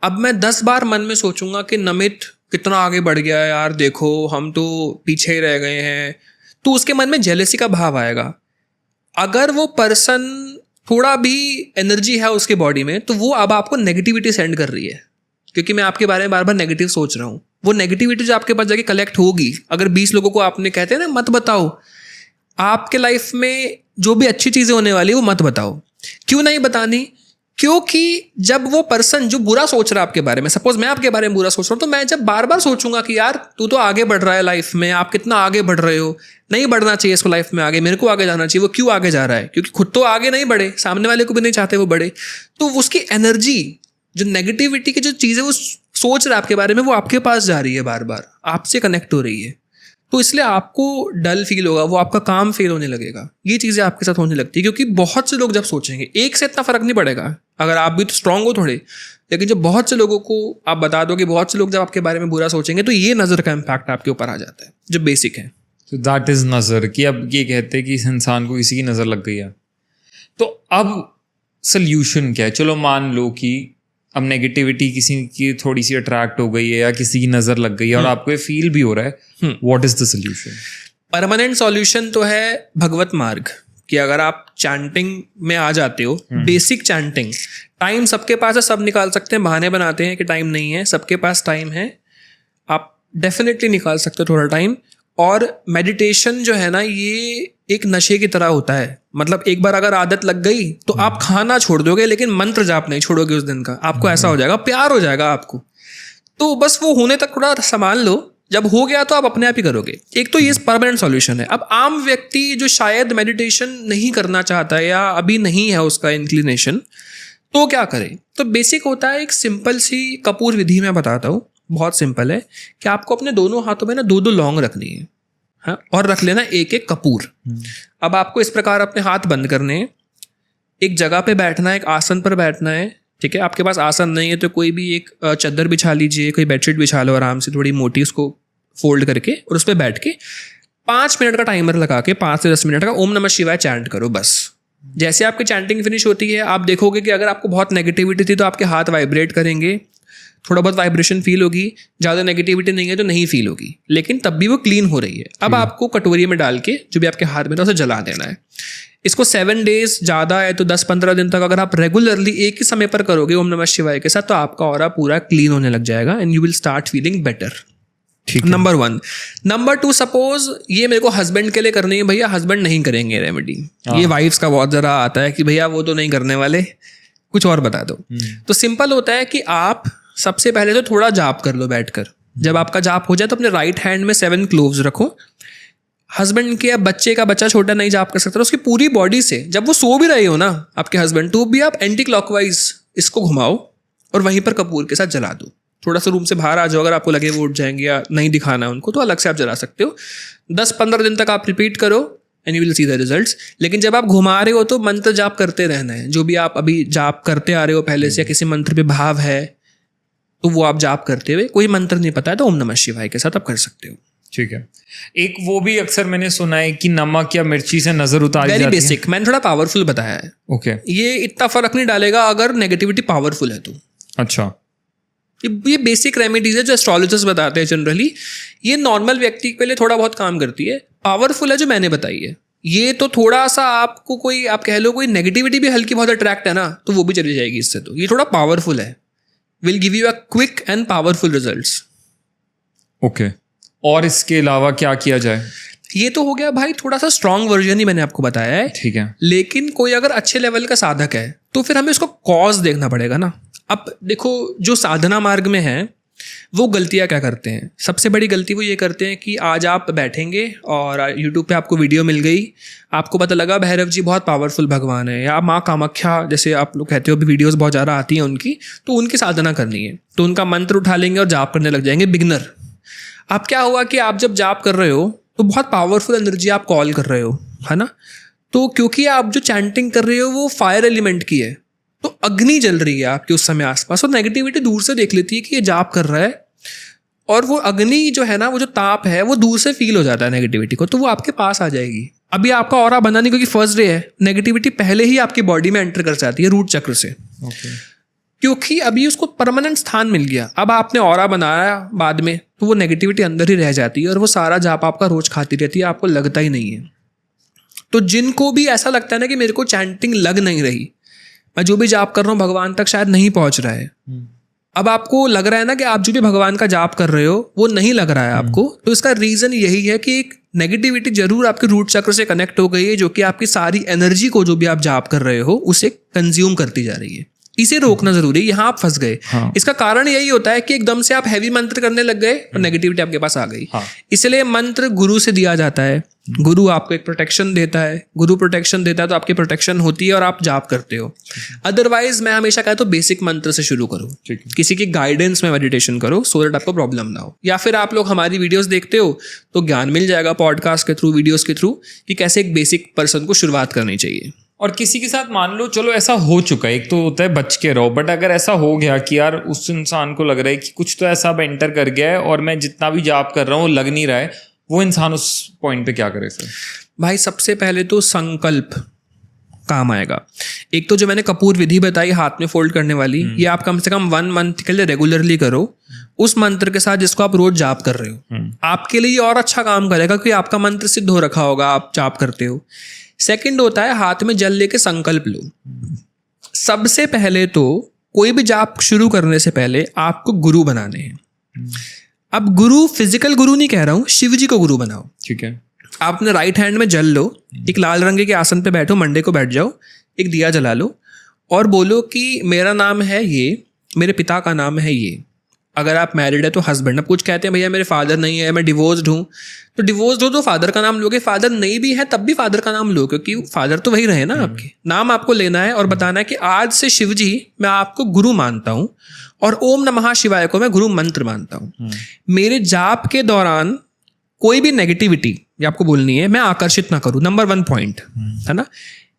अब मैं 10 बार मन में सोचूंगा कि नमित कितना आगे बढ़ गया है यार, देखो हम तो पीछे ही रह गए हैं, तो उसके मन में जेलसी का भाव आएगा। अगर वो पर्सन थोड़ा भी एनर्जी है उसके बॉडी में, तो वो अब आपको नेगेटिविटी सेंड कर रही है, क्योंकि मैं आपके बारे में बार बार नेगेटिव सोच रहा हूँ। वो नेगेटिविटी जो आपके पास जाके कलेक्ट होगी, अगर 20 लोगों को आपने कहते हैं ना मत बताओ आपके लाइफ में जो भी अच्छी चीज़ें होने वाली है वो मत बताओ। क्यों नहीं बतानी? क्योंकि जब वो पर्सन जो बुरा सोच रहा है आपके बारे में, सपोज मैं आपके बारे में बुरा सोच रहा हूँ, तो मैं जब बार बार सोचूंगा कि यार तू तो आगे बढ़ रहा है लाइफ में, आप कितना आगे बढ़ रहे हो, नहीं बढ़ना चाहिए इसको लाइफ में आगे, मेरे को आगे जाना चाहिए। वो क्यों आगे जा रहा है? क्योंकि खुद तो आगे नहीं बढ़े, सामने वाले को भी नहीं चाहते वो बढ़े। तो उसकी एनर्जी, जो नेगेटिविटी की जो चीज़ें वो सोच रहा है आपके बारे में, वो आपके पास जा रही है, बार बार आपसे कनेक्ट हो रही है। तो इसलिए आपको डल फील होगा, वो आपका काम फेल होने लगेगा, ये चीज़ें आपके साथ होने लगती है। क्योंकि बहुत से लोग जब सोचेंगे, एक से इतना फर्क नहीं पड़ेगा अगर आप भी तो स्ट्रांग हो थोड़े, लेकिन जब बहुत से लोगों को आप बता दो कि बहुत से लोग जब आपके बारे में बुरा सोचेंगे, तो ये नज़र का इम्पैक्ट आपके ऊपर आ जाता है, जो बेसिक है। तो दैट इज नज़र, कि अब ये कहते हैं कि इस इंसान को किसी की नज़र लग गई है। तो अब सल्यूशन क्या है? चलो मान लो कि अब नेगेटिविटी किसी की थोड़ी सी अट्रैक्ट हो गई है या किसी की नज़र लग गई है और आपको ये फील भी हो रहा है, what is the solution? Permanent solution तो है भगवत मार्ग, कि अगर आप चैंटिंग में आ जाते हो, बेसिक चैंटिंग, टाइम सबके पास है, सब निकाल सकते हैं, बहाने बनाते हैं कि टाइम नहीं है, सबके पास टाइम है, आप डेफिनेटली निकाल सकते हो थोड़ा टाइम। और मेडिटेशन जो है ना, ये एक नशे की तरह होता है। मतलब एक बार अगर आदत लग गई तो आप खाना छोड़ दोगे, लेकिन मंत्र जाप नहीं छोड़ोगे उस दिन का। आपको ऐसा हो जाएगा, प्यार हो जाएगा आपको। तो बस वो होने तक थोड़ा संभाल लो, जब हो गया तो आप अपने आप ही करोगे। एक तो ये परमानेंट सॉल्यूशन है। अब आम व्यक्ति जो शायद मेडिटेशन नहीं करना चाहता है या अभी नहीं है उसका इंक्लिनेशन, तो क्या करे? तो बेसिक होता है एक सिंपल सी कपूर विधि मैं बताता हूँ, बहुत सिंपल है कि आपको अपने दोनों हाथों में ना 2-2 लौंग रखनी है, हाँ, और रख लेना 1-1 कपूर। अब आपको इस प्रकार अपने हाथ बंद करने हैं, एक जगह पे बैठना है, एक आसन पर बैठना है, ठीक है। आपके पास आसन नहीं है तो कोई भी एक चादर बिछा लीजिए, कोई बेडशीट बिछा लो आराम से, थोड़ी मोटी, उसको फोल्ड करके, और उस पर बैठ के 5 मिनट का टाइमर लगा के 5 से 10 मिनट का ओम नमः शिवाय चैंट करो बस। जैसे आपकी चैंटिंग फिनिश होती है, आप देखोगे कि अगर आपको बहुत नेगेटिविटी थी तो आपके हाथ वाइब्रेट करेंगे, थोड़ा बहुत वाइब्रेशन फील होगी, ज़्यादा नेगेटिविटी नहीं है तो नहीं फील होगी, लेकिन तब भी वो क्लीन हो रही है। अब आपको कटोरी में डाल के जो भी आपके हाथ में था उसे जला देना है। इसको 7 डेज, ज़्यादा है तो 10-15 दिन तक अगर आप रेगुलरली एक ही समय पर करोगे ओम नमः शिवाय के साथ, तो आपका ऑरा पूरा क्लीन होने लग जाएगा and you will start feeling better. ठीक है। नंबर 1। नंबर 2, सपोज ये मेरे को हस्बैंड के लिए करनी है, भैया हस्बैंड नहीं करेंगे रेमेडी। ये वाइफ्स का बहुत ज़रा आता है कि भैया वो तो नहीं करने वाले, कुछ और बता दो। तो सिंपल होता है कि आप सबसे पहले तो थोड़ा जाप कर लो बैठकर। जब आपका जाप हो जाए तो अपने राइट हैंड में 7 क्लोव्स रखो। हस्बैंड के या बच्चे का, बच्चा छोटा नहीं जाप कर सकता, उसकी पूरी बॉडी से, जब वो सो भी रहे हो ना आपके हस्बैंड, तो भी आप एंटी क्लॉकवाइज इसको घुमाओ और वहीं पर कपूर के साथ जला दो। थोड़ा सा रूम से बाहर आ जाओ, अगर आपको लगे वो उठ जाएंगे या नहीं दिखाना है उनको, तो अलग से आप जला सकते हो। 10-15 दिन तक आप रिपीट करो and you will see the results. लेकिन जब आप घुमा रहे हो तो मंत्र जाप करते रहना है। जो भी आप अभी जाप करते आ रहे हो पहले से, या किसी मंत्र पे भाव है तो वो आप जाप करते हुए, कोई मंत्र नहीं पता है तो ओम नमः शिवाय के साथ आप कर सकते हो। ठीक है। एक वो भी अक्सर मैंने सुना है कि नमक या मिर्ची से नजर उतारी जाती है। वेरी बेसिक, मैंने थोड़ा पावरफुल बताया है। ओके। ये इतना फर्क नहीं डालेगा अगर नेगेटिविटी पावरफुल है तो। अच्छा। ये बेसिक रेमेडीज है जो एस्ट्रोलॉजर्स बताते हैं जनरली। ये नॉर्मल व्यक्ति के लिए थोड़ा बहुत काम करती है। पावरफुल है जो मैंने बताई है। ये तो थोड़ा सा आपको कोई, आप कह लो कोई नेगेटिविटी भी हल्की बहुत अट्रैक्ट है ना, तो वो भी चली जाएगी इससे। तो ये थोड़ा पावरफुल है, will give you a quick and powerful results. Okay. और इसके अलावा क्या किया जाए? ये तो हो गया भाई थोड़ा सा स्ट्रॉन्ग वर्जन ही मैंने आपको बताया है। ठीक है। लेकिन कोई अगर अच्छे लेवल का साधक है तो फिर हमें उसको कॉज देखना पड़ेगा ना। अब देखो, जो साधना मार्ग में है वो गलतियाँ क्या करते हैं। सबसे बड़ी गलती वो ये करते हैं कि आज आप बैठेंगे और यूट्यूब पे आपको वीडियो मिल गई, आपको पता लगा भैरव जी बहुत पावरफुल भगवान है, या माँ कामाख्या जैसे आप लोग कहते हो, भी वीडियोस बहुत ज़्यादा आती हैं उनकी, तो उनकी साधना करनी है तो उनका मंत्र उठा लेंगे और जाप करने लग जाएंगे बिगनर। अब क्या हुआ कि आप जब जाप कर रहे हो तो बहुत पावरफुल एनर्जी आप कॉल कर रहे हो, है ना। तो क्योंकि आप जो चैंटिंग कर रहे हो वो फायर एलिमेंट की है, तो अग्नि जल रही है आपके उस समय आसपास, और नेगेटिविटी दूर से देख लेती है कि ये जाप कर रहा है, और वो अग्नि जो है ना, वो जो ताप है वो दूर से फील हो जाता है नेगेटिविटी को, तो वो आपके पास आ जाएगी। अभी आपका ऑरा बना नहीं, क्योंकि फर्स्ट डे है, नेगेटिविटी पहले ही आपकी बॉडी में एंटर कर जाती है रूट चक्र से। क्योंकि अभी उसको परमानेंट स्थान मिल गया। अब आपने ऑरा बनाया बाद में तो वो नेगेटिविटी अंदर ही रह जाती है और वो सारा जाप आपका रोज खाती रहती है, आपको लगता ही नहीं है। तो जिनको भी ऐसा लगता है ना कि मेरे को चैंटिंग लग नहीं रही, मैं जो भी जाप कर रहा हूँ भगवान तक शायद नहीं पहुंच रहा है, अब आपको लग रहा है ना कि आप जो भी भगवान का जाप कर रहे हो वो नहीं लग रहा है आपको, तो इसका रीजन यही है कि एक नेगेटिविटी जरूर आपके रूट चक्र से कनेक्ट हो गई है, जो कि आपकी सारी एनर्जी को, जो भी आप जाप कर रहे हो, उसे कंज्यूम करती जा रही है। इसे रोकना जरूरी है। यहाँ आप फंस गए। हाँ। इसका कारण यही होता है कि एकदम से आप हैवी मंत्र करने लग गए और नेगेटिविटी आपके पास आ गई। हाँ। इसलिए मंत्र गुरु से दिया जाता है, गुरु आपको एक प्रोटेक्शन देता है, गुरु प्रोटेक्शन देता है तो आपकी प्रोटेक्शन होती है और आप जाप करते हो। अदरवाइज मैं हमेशा कहता हूँ बेसिक मंत्र से शुरू करो, किसी की गाइडेंस में मेडिटेशन करो, सो दैट आपको प्रॉब्लम ना हो। या फिर आप लोग हमारी वीडियोस देखते हो तो ज्ञान मिल जाएगा पॉडकास्ट के थ्रू, वीडियोस के थ्रू, कि कैसे एक बेसिक पर्सन को शुरुआत करनी चाहिए। और किसी के साथ मान लो चलो ऐसा हो चुका है, एक तो होता है बच के रहो, बट अगर ऐसा हो गया कि यार उस इंसान को लग रहा है कि कुछ तो ऐसा अब एंटर कर गया है और मैं जितना भी जाप कर रहा हूँ लग नहीं रहा है, वो इंसान उस पॉइंट पे क्या करे सर? भाई सबसे पहले तो संकल्प काम आएगा। एक तो जो मैंने कपूर विधि बताई हाथ में फोल्ड करने वाली, ये आप कम से कम 1 मंथ के लिए रेगुलरली करो उस मंत्र के साथ जिसको आप रोज जाप कर रहे हो। आपके लिए और अच्छा काम करेगा क्योंकि आपका मंत्र सिद्ध हो रखा होगा, आप जाप करते हो। सेकंड होता है हाथ में जल लेके संकल्प लो। सबसे पहले तो कोई भी जाप शुरू करने से पहले आपको गुरु बनाने हैं। अब गुरु फिजिकल गुरु नहीं कह रहा हूं, शिव जी को गुरु बनाओ। ठीक है। आप अपने राइट हैंड में जल लो, एक लाल रंग के आसन पे बैठो, मंडे को बैठ जाओ, एक दिया जला लो और बोलो कि मेरा नाम है ये, मेरे पिता का नाम है ये। अगर आप मैरिड है तो हस्बैंड। अब कुछ कहते हैं भैया मेरे फादर नहीं है, मैं डिवोर्स्ड हूँ, तो डिवोर्स्ड हो तो फादर का नाम लोगे, फादर नहीं भी है तब भी फादर का नाम लो, क्योंकि फादर तो वही रहे ना आपके। नाम आपको लेना है और बताना है कि आज से शिव जी मैं आपको गुरु मानता हूँ और ओम नमः शिवाय को मैं गुरु मंत्र मानता हूँ। मेरे जाप के दौरान कोई भी नेगेटिविटी ये आपको बोलनी है मैं आकर्षित ना करूँ। नंबर 1 पॉइंट है ना।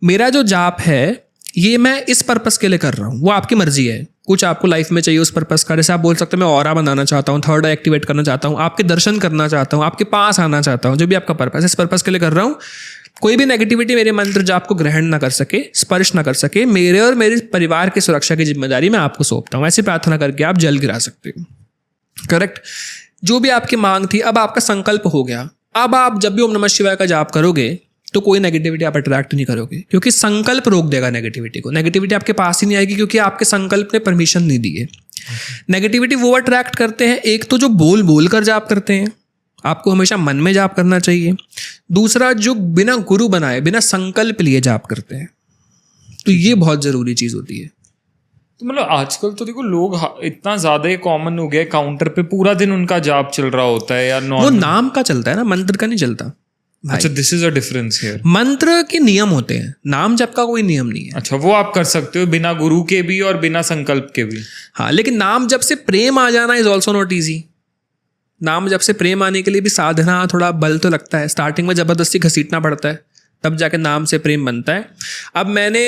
मेरा जो जाप है ये मैं इस पर्पस के लिए कर रहा हूँ, वो आपकी मर्जी है। कुछ आपको लाइफ में चाहिए उस पर्पस का, जैसे आप बोल सकते हैं मैं ऑरा बनाना चाहता हूँ, थर्ड आई एक्टिवेट करना चाहता हूँ, आपके दर्शन करना चाहता हूँ, आपके पास आना चाहता हूँ, जो भी आपका पर्पस है इस पर्पस के लिए कर रहा हूँ। कोई भी नेगेटिविटी मेरे मंत्र जाप को ग्रहण ना कर सके, स्पर्श ना कर सके, मेरे और मेरे परिवार की सुरक्षा की जिम्मेदारी मैं आपको सौंपता हूँ। ऐसी प्रार्थना करके आप जल गिरा सकते हो। करेक्ट। जो भी आपकी मांग थी, अब आपका संकल्प हो गया। अब आप जब भी ओम नमः शिवाय का जाप करोगे तो कोई नेगेटिविटी आप अट्रैक्ट नहीं करोगे, क्योंकि संकल्प रोक देगा नेगेटिविटी को। नेगेटिविटी आपके पास ही नहीं आएगी, क्योंकि आपके संकल्प ने परमिशन नहीं दी है। नेगेटिविटी वो अट्रैक्ट करते हैं, एक तो जो बोल बोल कर जाप करते हैं, आपको हमेशा मन में जाप करना चाहिए। दूसरा, जो बिना गुरु बनाए, बिना संकल्प लिए जाप करते हैं, तो ये बहुत जरूरी चीज होती है। तो मतलब आजकल तो देखो लोग इतना ज्यादा कॉमन हो गया है, काउंटर पे पूरा दिन उनका जाप चल रहा होता है या वो नाम का चलता है ना, मंत्र का नहीं चलता। अच्छा, this is a difference here. मंत्र के नियम होते हैं, नाम जप का कोई नियम नहीं है। अच्छा, वो आप कर सकते हो बिना गुरु के भी और बिना संकल्प के भी। हाँ, लेकिन नाम जप से प्रेम आ जाना इज ऑल्सो नॉट ईजी। नाम जप से प्रेम आने के लिए भी साधना, थोड़ा बल तो लगता है। स्टार्टिंग में जबरदस्ती घसीटना पड़ता है, तब जाके नाम से प्रेम बनता है। अब मैंने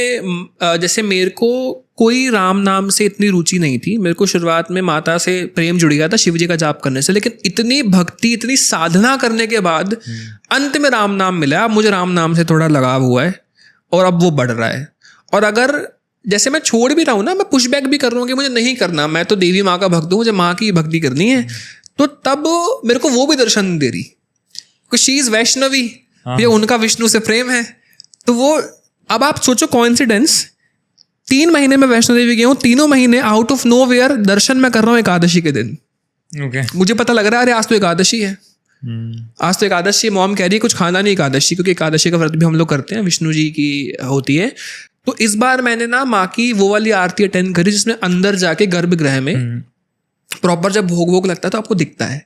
जैसे मेरे को कोई राम नाम से इतनी रुचि नहीं थी। मेरे को शुरुआत में माता से प्रेम जुड़ गया था शिव जी का जाप करने से, लेकिन इतनी भक्ति, इतनी साधना करने के बाद अंत में राम नाम मिला। अब मुझे राम नाम से थोड़ा लगाव हुआ है और अब वो बढ़ रहा है। और अगर जैसे मैं छोड़ भी रहा हूँ ना, मैं पुशबैक भी कर रहा हूँ कि मुझे नहीं करना, मैं तो देवी माँ का भक्त हूँ, मुझे माँ की भक्ति करनी है, तो तब मेरे को वो भी दर्शन नहीं दे रही, क्योंकि शी इज वैष्णवी, ये उनका विष्णु से प्रेम है। तो वो, अब आप सोचो कॉइंसिडेंस, 3 महीने में वैष्णो देवी गया हूँ, 3 महीने आउट ऑफ नो वेयर दर्शन मैं कर रहा हूँ एकादशी के दिन। मुझे पता लग रहा है अरे आज तो एकादशी है, आज तो एकादशी। मॉम कह रही है कुछ खाना नहीं एकादशी, क्योंकि एकादशी का व्रत भी हम लोग करते हैं, विष्णु जी की होती है। तो इस बार मैंने ना माँ की वो वाली आरती अटेंड करी जिसमें अंदर जाके गर्भगृह में प्रॉपर जब भोग भोग लगता है तो आपको दिखता है।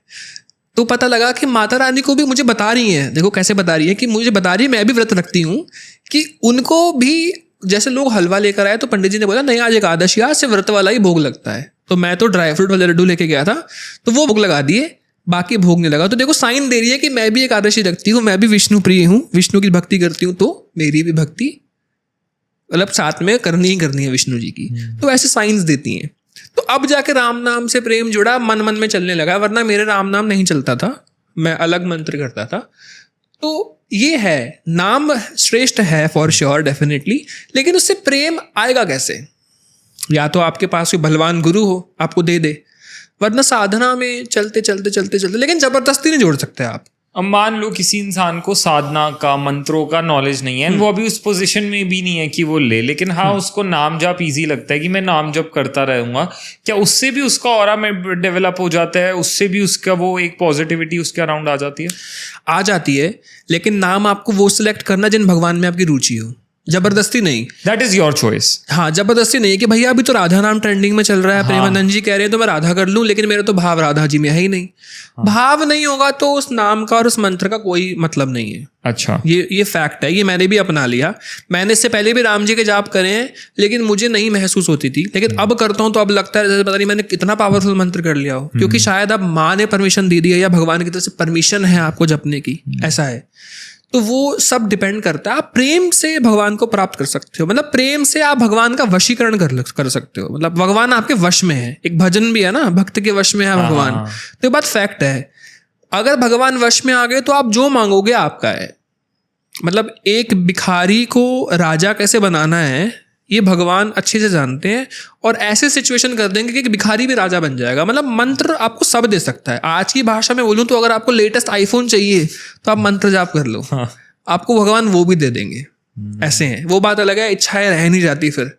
तो पता लगा कि माता रानी को भी मुझे बता रही है, देखो कैसे बता रही है, कि मुझे बता रही है, मैं भी व्रत रखती हूँ, कि उनको भी जैसे लोग हलवा लेकर आए तो पंडित जी ने बोला नहीं आज एकादशी, आज से व्रत वाला ही भोग लगता है। तो मैं तो ड्राई फ्रूट वाले लड्डू लेके गया था, तो वो भोग लगा दिए, बाकी भोग नहीं लगा। तो देखो साइन दे रही है कि मैं भी एकादशी रखती हूँ, मैं भी विष्णु प्रिय हूँ, विष्णु की भक्ति करती हूँ, तो मेरी भी भक्ति मतलब साथ में करनी ही करनी है विष्णु जी की। तो ऐसे साइंस देती हैं। तो अब जाके राम नाम से प्रेम जुड़ा, मन मन में चलने लगा, वरना मेरे राम नाम नहीं चलता था, मैं अलग मंत्र करता था। तो ये है, नाम श्रेष्ठ है फॉर श्योर, डेफिनेटली, लेकिन उससे प्रेम आएगा कैसे? या तो आपके पास कोई बलवान गुरु हो, आपको दे दे, वरना साधना में चलते चलते चलते चलते, लेकिन जबरदस्ती नहीं जोड़ सकते आप। अब मान लो किसी इंसान को साधना का, मंत्रों का नॉलेज नहीं है, वो अभी उस पोजीशन में भी नहीं है कि वो ले, लेकिन हाँ उसको नाम जप इजी लगता है कि मैं नाम जप करता रहूंगा, क्या उससे भी उसका ऑरा में डेवलप हो जाता है? उससे भी उसका वो एक पॉजिटिविटी उसके अराउंड आ जाती है? आ जाती है, लेकिन नाम आपको वो सिलेक्ट करना जिन भगवान में आपकी रुचि हो, जबरदस्ती नहीं। That is your choice. हाँ, जबरदस्ती नहीं कि भैया अभी तो राधा नाम ट्रेंडिंग में चल रहा है, प्रेमानंद जी कह रहे हैं तो मैं राधा कर लूं, लेकिन मेरा तो भाव राधा जी में है ही नहीं। भाव नहीं होगा तो उस नाम का और उस मंत्र का कोई मतलब नहीं है। अच्छा, ये फैक्ट है, ये मैंने भी अपना लिया। मैंने इससे पहले भी राम जी के जाप करे हैं, लेकिन मुझे नहीं महसूस होती थी, लेकिन अब करता हूँ तो अब लगता है जैसे पता नहीं मैंने कितना पावरफुल मंत्र कर लिया हो, क्योंकि शायद अब माँ ने परमिशन दे दी है या भगवान की तरफ से परमिशन है आपको जपने की, ऐसा है। तो वो सब डिपेंड करता है। आप प्रेम से भगवान को प्राप्त कर सकते हो, मतलब प्रेम से आप भगवान का वशीकरण कर सकते हो, मतलब भगवान आपके वश में है। एक भजन भी है ना, भक्त के वश में है भगवान, तो ये बात फैक्ट है। अगर भगवान वश में आ गए तो आप जो मांगोगे आपका है। मतलब एक भिखारी को राजा कैसे बनाना है ये भगवान अच्छे से जानते हैं, और ऐसे सिचुएशन कर देंगे कि भिखारी भी राजा बन जाएगा। मतलब मंत्र आपको सब दे सकता है। आज की भाषा में बोलूं तो अगर आपको लेटेस्ट आईफोन चाहिए तो आप मंत्र जाप कर लो, आपको भगवान वो भी दे देंगे। ऐसे हैं, वो बात अलग है, इच्छाएं रह नहीं जाती। फिर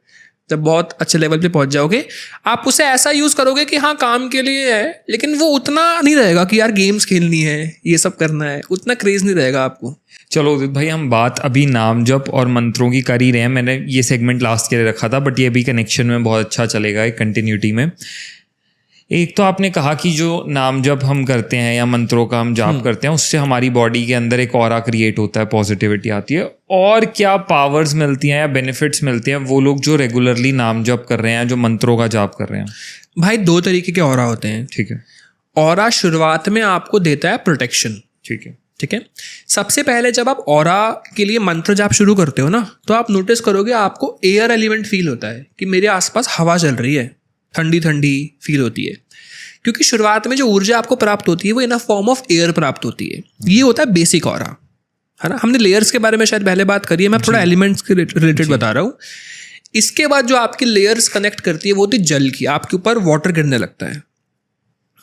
जब बहुत अच्छे लेवल पे पहुंच जाओगे आप उसे ऐसा यूज करोगे कि हाँ काम के लिए है, लेकिन वो उतना नहीं रहेगा कि यार गेम्स खेलनी है, ये सब करना है, उतना क्रेज नहीं रहेगा आपको। चलो उदित भाई, हम बात अभी नाम जप और मंत्रों की कर ही रहे हैं। मैंने ये सेगमेंट लास्ट के लिए रखा था, बट ये भी कनेक्शन में बहुत अच्छा चलेगा, एक कंटिन्यूटी में। एक तो आपने कहा कि जो नाम जप हम करते हैं या मंत्रों का हम जाप करते हैं, उससे हमारी बॉडी के अंदर एक ऑरा क्रिएट होता है, पॉजिटिविटी आती है। और क्या पावर्स मिलती हैं या बेनिफिट्स मिलते हैं वो लोग जो रेगुलरली नाम जप कर रहे हैं, जो मंत्रों का जाप कर रहे हैं? भाई 2 तरीके के ऑरा होते हैं। ठीक है। ऑरा शुरुआत में आपको देता है प्रोटेक्शन। ठीक है। ठीक है। सबसे पहले जब आप ऑरा के लिए मंत्र जाप शुरू करते हो ना, तो आप नोटिस करोगे आपको एयर एलिमेंट फील होता है कि मेरे आसपास हवा चल रही है, ठंडी ठंडी फील होती है। क्योंकि शुरुआत में जो ऊर्जा आपको प्राप्त होती है वो इन अ फॉर्म ऑफ एयर प्राप्त होती है। ये होता है बेसिक ऑरा। है ना। हमने लेयर्स के बारे में शायद पहले बात करी है, मैं थोड़ा एलिमेंट्स के रिलेटेड बता रहा हूँ। इसके बाद जो आपकी लेयर्स कनेक्ट करती है वो होती है जल की। आपके ऊपर वाटर गिरने लगता है,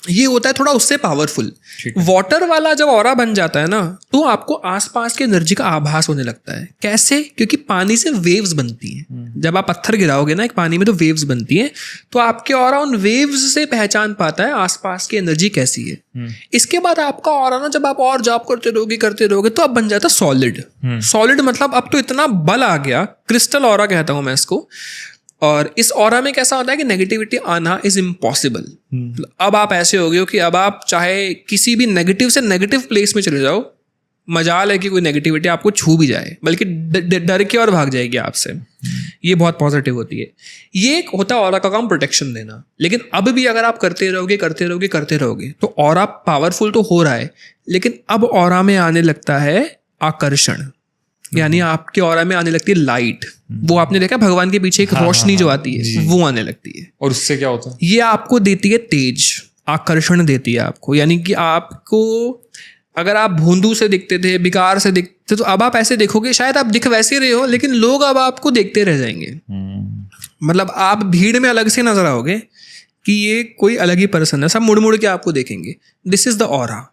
ये होता है थोड़ा उससे पावरफुल। वाटर वाला जब ऑरा बन जाता है ना, तो आपको आसपास की एनर्जी का आभास होने लगता है। कैसे? क्योंकि पानी से वेव्स बनती हैं। जब आप पत्थर गिराओगे ना एक पानी में, तो वेव्स बनती हैं, तो आपके ऑरा उन वेव्स से पहचान पाता है आसपास की एनर्जी कैसी है। इसके बाद आपका ऑरा ना, जब आप और जॉब करते रहोगे तो अब बन जाता है सॉलिड। सॉलिड मतलब अब तो इतना बल आ गया, क्रिस्टल ऑरा कहता हूं मैं इसको। और इस ऑरा में कैसा होता है कि नेगेटिविटी आना इज इम्पॉसिबल। अब आप ऐसे हो गए हो कि अब आप चाहे किसी भी नेगेटिव से नेगेटिव प्लेस में चले जाओ, मजाल है कि कोई नेगेटिविटी आपको छू भी जाए, बल्कि डर के और भाग जाएगी आपसे। ये बहुत पॉजिटिव होती है। ये एक होता है ऑरा का काम, प्रोटेक्शन देना। लेकिन अब भी अगर आप करते रहोगे तो ऑरा पावरफुल तो हो रहा है, लेकिन अब ऑरा में आने लगता है आकर्षण, यानी आपके ऑरा में आने लगती है लाइट। वो आपने देखा भगवान के पीछे एक रोशनी जो आती है, वो आने लगती है। और उससे क्या होता है? ये आपको देती है तेज, आकर्षण देती है आपको। यानी कि आपको, अगर आप भोंदू से दिखते थे, बेकार से दिखते, तो अब आप ऐसे देखोगे, शायद आप दिख वैसे रहे हो, लेकिन लोग अब आपको देखते रह जाएंगे। मतलब आप भीड़ में अलग से नजर आओगे कि ये कोई अलग ही पर्सन है, सब मुड़ मुड़ के आपको देखेंगे। This is the aura.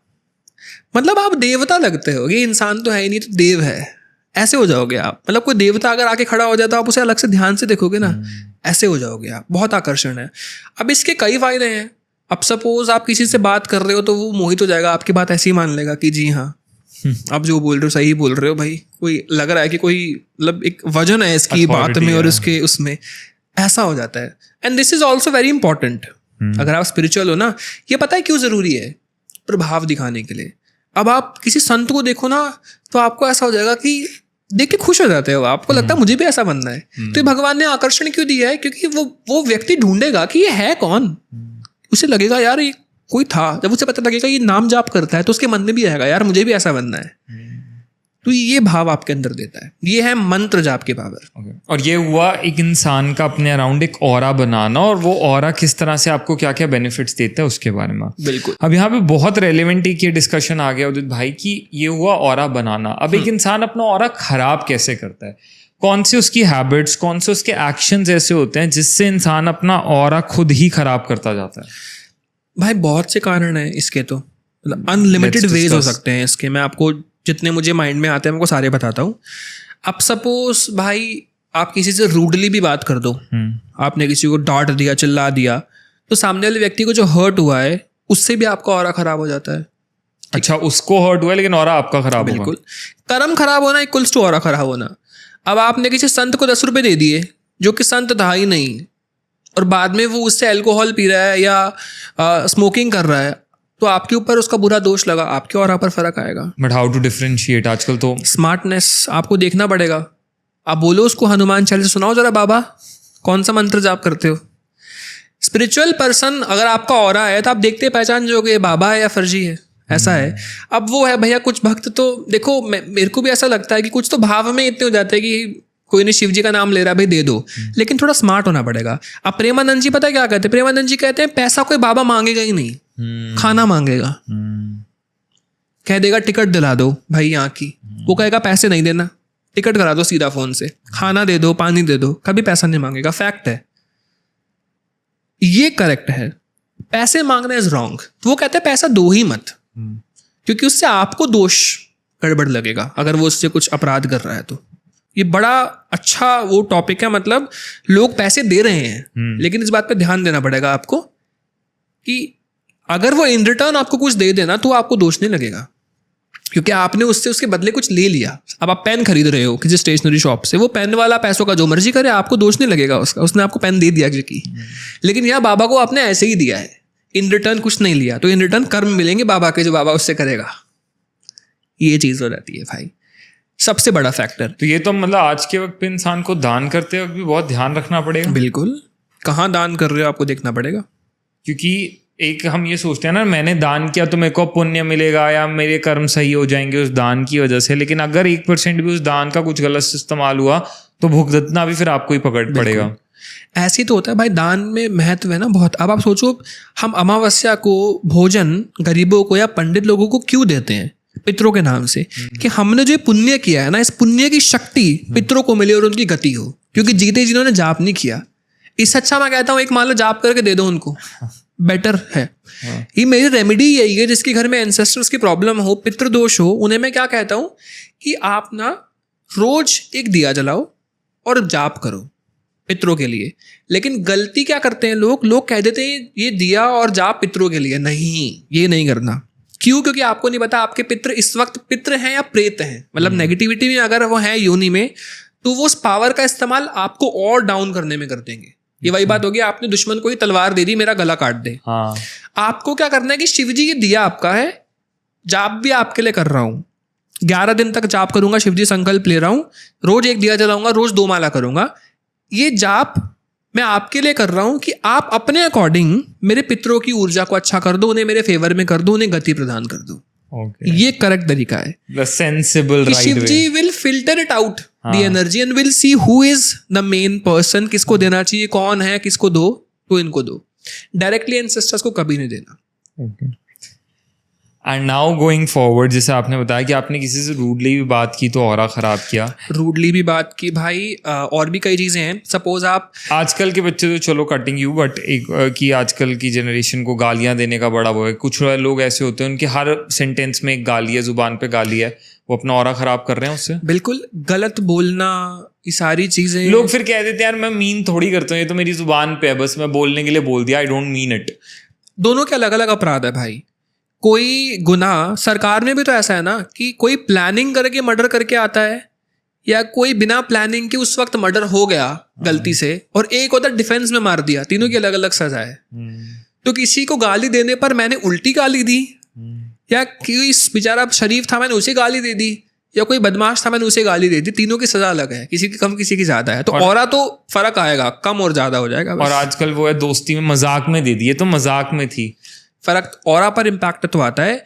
मतलब आप देवता लगते हो, ये इंसान तो है ही नहीं, तो देव है, ऐसे हो जाओगे आप। मतलब कोई देवता अगर आके खड़ा हो जाता है, आप उसे अलग से ध्यान से देखोगे ना, ऐसे हो जाओगे आप। बहुत आकर्षण है। अब इसके कई फायदे हैं। अब सपोज आप किसी से बात कर रहे हो तो वो मोहित हो जाएगा, आपकी बात ऐसी मान लेगा कि जी हाँ, आप जो बोल रहे हो सही बोल रहे हो भाई। कोई लग रहा है कि कोई मतलब एक वजन है इसकी बात में और इसके उसमें, ऐसा हो जाता है। And this is also very important. अगर आप स्पिरिचुअल हो ना, ये पता है क्यों जरूरी है? प्रभाव दिखाने के लिए। अब आप किसी संत को देखो ना, तो आपको ऐसा हो जाएगा कि देख के खुश हो जाते हो, आपको लगता है मुझे भी ऐसा बनना है। तो ये भगवान ने आकर्षण क्यों दिया है? क्योंकि वो व्यक्ति ढूंढेगा कि ये है कौन। उसे लगेगा यार ये कोई था। जब उसे पता लगेगा ये नाम जाप करता है, तो उसके मन में भी आएगा यार मुझे भी ऐसा बनना है। तो ये भाव आपके अंदर देता है। ये है मंत्र जाप की पावर। और ये हुआ एक इंसान का अपने अराउंड एक ऑरा बनाना, और वो ऑरा किस तरह से आपको क्या क्या बेनिफिट्स देता है उसके बारे में। बिल्कुल। अब यहाँ पे बहुत रेलेवेंट एक ये डिस्कशन आ गया उदित भाई कि ये हुआ ऑरा बनाना। अब एक इंसान अपना ऑरा खराब कैसे करता है? कौन से उसकी हैबिट्स, कौन से उसके एक्शंस ऐसे होते हैं जिससे इंसान अपना ऑरा खुद ही खराब करता जाता है? भाई बहुत से कारण है इसके, तो मतलब अनलिमिटेड वेज हो सकते हैं इसके। मैं आपको जितने मुझे माइंड में आते हैं मैं आपको सारे बताता हूँ। अब सपोज भाई आप किसी से रूडली भी बात कर दो, आपने किसी को डांट दिया, चिल्ला दिया, तो सामने वाले व्यक्ति को जो हर्ट हुआ है उससे भी आपका ऑरा खराब हो जाता है। अच्छा, उसको हर्ट हुआ है लेकिन ऑरा आपका खराब होगा। बिल्कुल। कर्म खराब होना इक्वल्स टू ऑरा खराब होना। अब आपने किसी संत को 10 रुपए दे दिए जो कि संत था ही नहीं, और बाद में वो उससे अल्कोहल पी रहा है या स्मोकिंग कर रहा है, तो आपके ऊपर उसका बुरा दोष लगा, आपके ऑरा पर फर्क आएगा। But how to differentiate? आजकल तो स्मार्टनेस आपको देखना पड़ेगा। आप बोलो उसको हनुमान चालीसा सुनाओ जरा, बाबा कौन सा मंत्र जाप करते हो। स्पिरिचुअल पर्सन अगर आपका ऑरा है तो आप देखते पहचान जाओगे बाबा है या फर्जी है, ऐसा है। अब वो है भैया, कुछ भक्त तो देखो, मेरे को भी ऐसा लगता है कि कुछ तो भाव में इतने हो जाते हैं कि कोई नहीं शिव जी का नाम ले रहा है, भाई दे दो, लेकिन थोड़ा स्मार्ट होना पड़ेगा। अब प्रेमानंद जी पता है क्या कहते हैं? प्रेमानंद जी कहते हैं पैसा कोई बाबा मांगेगा ही नहीं, खाना मांगेगा। कह देगा टिकट दिला दो भाई यहाँ की, वो कहेगा पैसे नहीं देना, टिकट करा दो सीधा फोन से, खाना दे दो, पानी दे दो, कभी पैसा नहीं मांगेगा। फैक्ट है, ये करेक्ट है। पैसे मांगना इज रॉन्ग। तो वो कहते हैं पैसा दो ही मत, क्योंकि उससे आपको दोष गड़बड़ लगेगा अगर वो उससे कुछ अपराध कर रहा है। तो ये बड़ा अच्छा वो टॉपिक है। मतलब लोग पैसे दे रहे हैं, लेकिन इस बात पे ध्यान देना पड़ेगा आपको कि अगर वो इन रिटर्न आपको कुछ दे देना तो आपको दोष नहीं लगेगा, क्योंकि आपने उससे उसके बदले कुछ ले लिया। अब आप पेन खरीद रहे हो किसी स्टेशनरी शॉप से, वो पेन वाला पैसों का जो मर्जी करे, आपको दोष नहीं लगेगा उसका, उसने आपको पेन दे दिया क्योंकि। लेकिन यहाँ बाबा को आपने ऐसे ही दिया है, इन रिटर्न कुछ नहीं लिया, तो इन रिटर्न कर्म मिलेंगे बाबा के, जो बाबा उससे करेगा। ये चीज हो जाती है भाई, सबसे बड़ा फैक्टर। तो ये तो मतलब आज के वक्त पे इंसान को दान करते वक्त भी बहुत ध्यान रखना पड़ेगा। बिल्कुल, कहाँ दान कर रहे हो आपको देखना पड़ेगा, क्योंकि एक हम ये सोचते हैं ना, मैंने दान किया तो मेरे को पुण्य मिलेगा या मेरे कर्म सही हो जाएंगे उस दान की वजह से, लेकिन अगर 1% भी उस दान का कुछ गलत इस्तेमाल हुआ तो भुगतना भी फिर आपको ही पकड़ पड़ेगा। ऐसे ही तो होता है भाई, दान में महत्व है ना बहुत। अब आप सोचो, हम अमावस्या को भोजन गरीबों को या पंडित लोगों को क्यों देते हैं? पितरों के नाम से, कि हमने जो ये पुण्य किया है ना, इस पुण्य की शक्ति पितरों को मिले और उनकी गति हो, क्योंकि जीते जिन्होंने जाप नहीं किया। इससे अच्छा मैं कहता हूँ एक मान लो जाप करके दे दो उनको, बेटर है। ये मेरी रेमेडी यही है, जिसके घर में एंसेस्टर्स की प्रॉब्लम हो, पितृदोष हो, उन्हें मैं क्या कहता हूँ कि आप ना रोज एक दिया जलाओ और जाप करो पितरों के लिए। लेकिन गलती क्या करते हैं लोग कह देते हैं ये दिया और जाप पितरों के लिए। नहीं, ये नहीं करना। क्यों? क्योंकि आपको नहीं पता आपके पितृ इस वक्त पितृ हैं या प्रेत हैं, मतलब नेगेटिविटी में अगर वो है योनि में, तो वो उस पावर का इस्तेमाल आपको और डाउन करने में कर देंगे। ये वही बात होगी, आपने दुश्मन को ही तलवार दे दी, मेरा गला काट दे। हाँ। आपको क्या करना है कि शिव जी ये दिया आपका है, जाप भी आपके लिए कर रहा हूँ, 11 दिन तक जाप करूंगा, शिव जी संकल्प ले रहा हूँ, रोज एक दिया जलाऊंगा, रोज 2 माला करूंगा। ये जाप मैं आपके लिए कर रहा हूं कि आप अपने अकॉर्डिंग मेरे पितरों की ऊर्जा को अच्छा कर दो, उन्हें मेरे फेवर में कर दो, उन्हें गति प्रदान कर दो। Okay. ये करेक्ट तरीका है। The sensible right Shiv ji will filter it out the energy and will see who is the main person, किसको देना चाहिए, कौन है, किसको दो, तो इनको दो। डायरेक्टली एंसेस्टर्स को कभी नहीं देना। Okay. And now going forward, जैसे आपने बताया कि आपने किसी से रूडली भी बात की तो ऑरा खराब किया, रूडली भी बात की भाई, और भी कई चीजें हैं। सपोज आप आजकल के बच्चे तो चलो कटिंग यू, बट एक कि आजकल की जनरेशन को गालियां देने का बड़ा वो है। कुछ लोग ऐसे होते हैं उनके हर सेंटेंस में एक गाली है, जुबान पे गाली है, वो अपना ऑरा खराब कर रहे हैं उससे। बिल्कुल गलत बोलना, ये सारी चीजें लोग फिर कह देते हैं यार मैं मीन थोड़ी करता हूँ, ये तो मेरी जुबान पे है, बस मैं बोलने के लिए बोल दिया, आई डोंट मीन इट। दोनों के अलग अलग अपराध है भाई। कोई गुनाह, सरकार में भी तो ऐसा है ना कि कोई प्लानिंग करके मर्डर करके आता है, या कोई बिना प्लानिंग के उस वक्त मर्डर हो गया गलती से, और एक होता डिफेंस में मार दिया। तीनों की अलग अलग सजा है। तो किसी को गाली देने पर मैंने उल्टी गाली दी, या कोई बेचारा शरीफ था मैंने उसे गाली दे दी, या कोई बदमाश था मैंने उसे गाली दे दी, तीनों की सजा अलग है, किसी की कम किसी की ज्यादा है। तो औरा तो फर्क आएगा, कम और ज्यादा हो जाएगा। और आजकल वो है दोस्ती में मजाक में दे दी, तो मजाक में थी, फर्क औरा पर इम्पैक्ट तो आता है।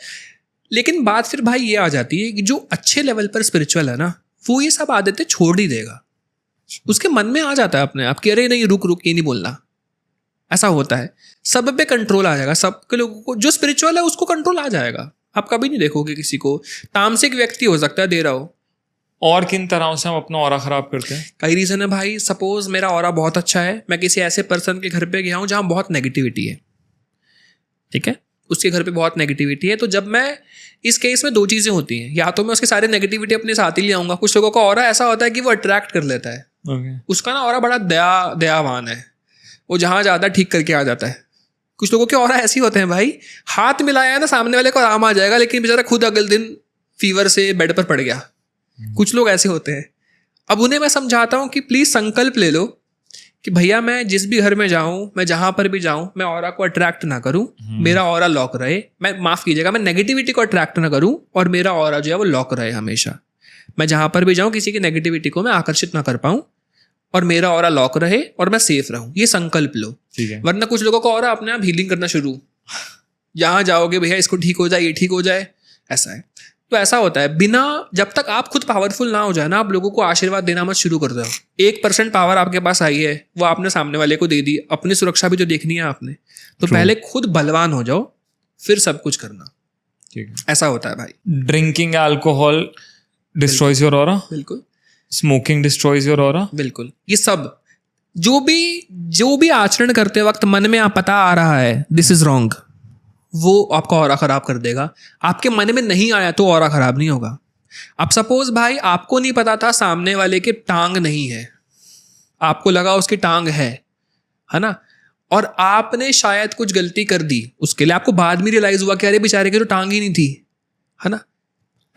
लेकिन बात फिर भाई ये आ जाती है कि जो अच्छे लेवल पर स्पिरिचुअल है ना, वो ये सब आदतें छोड़ ही देगा। उसके मन में आ जाता है अपने आप कि अरे नहीं, रुक ये नहीं बोलना। ऐसा होता है, सब पे कंट्रोल आ जाएगा। सबके लोगों को जो स्पिरिचुअल है उसको कंट्रोल आ जाएगा। आप कभी नहीं देखोगे किसी को, तामसिक व्यक्ति हो सकता है दे रहा हो। और किन तरह से हम अपना ऑरा खराब करते हैं? कई रीजन है भाई। सपोज मेरा ऑरा बहुत अच्छा है, मैं किसी ऐसे पर्सन के घर पे गया हूँ जहाँ बहुत नेगेटिविटी है, ठीक है, उसके घर पे बहुत नेगेटिविटी है। तो जब मैं इस केस में 2 चीज़ें होती हैं, या तो मैं उसके सारे नेगेटिविटी अपने साथ ही ले आऊँगा। कुछ लोगों का ऑरा ऐसा होता है कि वो अट्रैक्ट कर लेता है। उसका ना ऑरा बड़ा दयावान है, वो जहाँ जाता है ठीक करके आ जाता है। कुछ लोगों के ऑरा ऐसे होते हैं भाई, हाथ मिलाया है ना सामने वाले को आराम आ जाएगा, लेकिन बेचारा खुद अगले दिन फीवर से बेड पर पड़ गया। कुछ लोग ऐसे होते हैं। अब उन्हें मैं समझाता हूँ कि प्लीज़ संकल्प ले लो कि भैया मैं जिस भी घर में जाऊं, मैं जहां पर भी जाऊं, मैं ऑरा को अट्रैक्ट ना करूं, मेरा ऑरा लॉक रहे। मैं माफ कीजिएगा, मैं नेगेटिविटी को अट्रैक्ट ना करूं, और मेरा ऑरा जो है वो लॉक रहे हमेशा। मैं जहां पर भी जाऊं किसी की नेगेटिविटी को मैं आकर्षित ना कर पाऊं, और मेरा ऑरा लॉक रहे, और मैं सेफ रहूं। ये संकल्प लो। वरना कुछ लोगों का ऑरा अपने आप हीलिंग करना शुरू, जहां जाओगे भैया इसको ठीक हो जाए, ये ठीक हो जाए, ऐसा है। तो ऐसा होता है, बिना जब तक आप खुद पावरफुल ना हो जाए ना, आप लोगों को आशीर्वाद देना मत शुरू कर दो। 1% पावर आपके पास आई है, वो आपने सामने वाले को दे दी। अपनी सुरक्षा भी तो देखनी है आपने, तो पहले खुद बलवान हो जाओ, फिर सब कुछ करना। ठीक है, ऐसा होता है भाई। Drinking alcohol destroys your aura, बिल्कुल। स्मोकिंग डिस्ट्रॉयज योर ऑरा, बिल्कुल। ये सब जो भी आचरण करते वक्त मन में आप पता आ रहा है दिस इज रॉन्ग, वो आपका ऑरा खराब कर देगा। आपके मन में नहीं आया तो ऑरा खराब नहीं होगा। अब सपोज भाई आपको नहीं पता था सामने वाले के टांग नहीं है, आपको लगा उसकी टांग है ना, और आपने शायद कुछ गलती कर दी, उसके लिए आपको बाद में रियलाइज हुआ कि अरे बेचारे की तो टांग ही नहीं थी, है ना।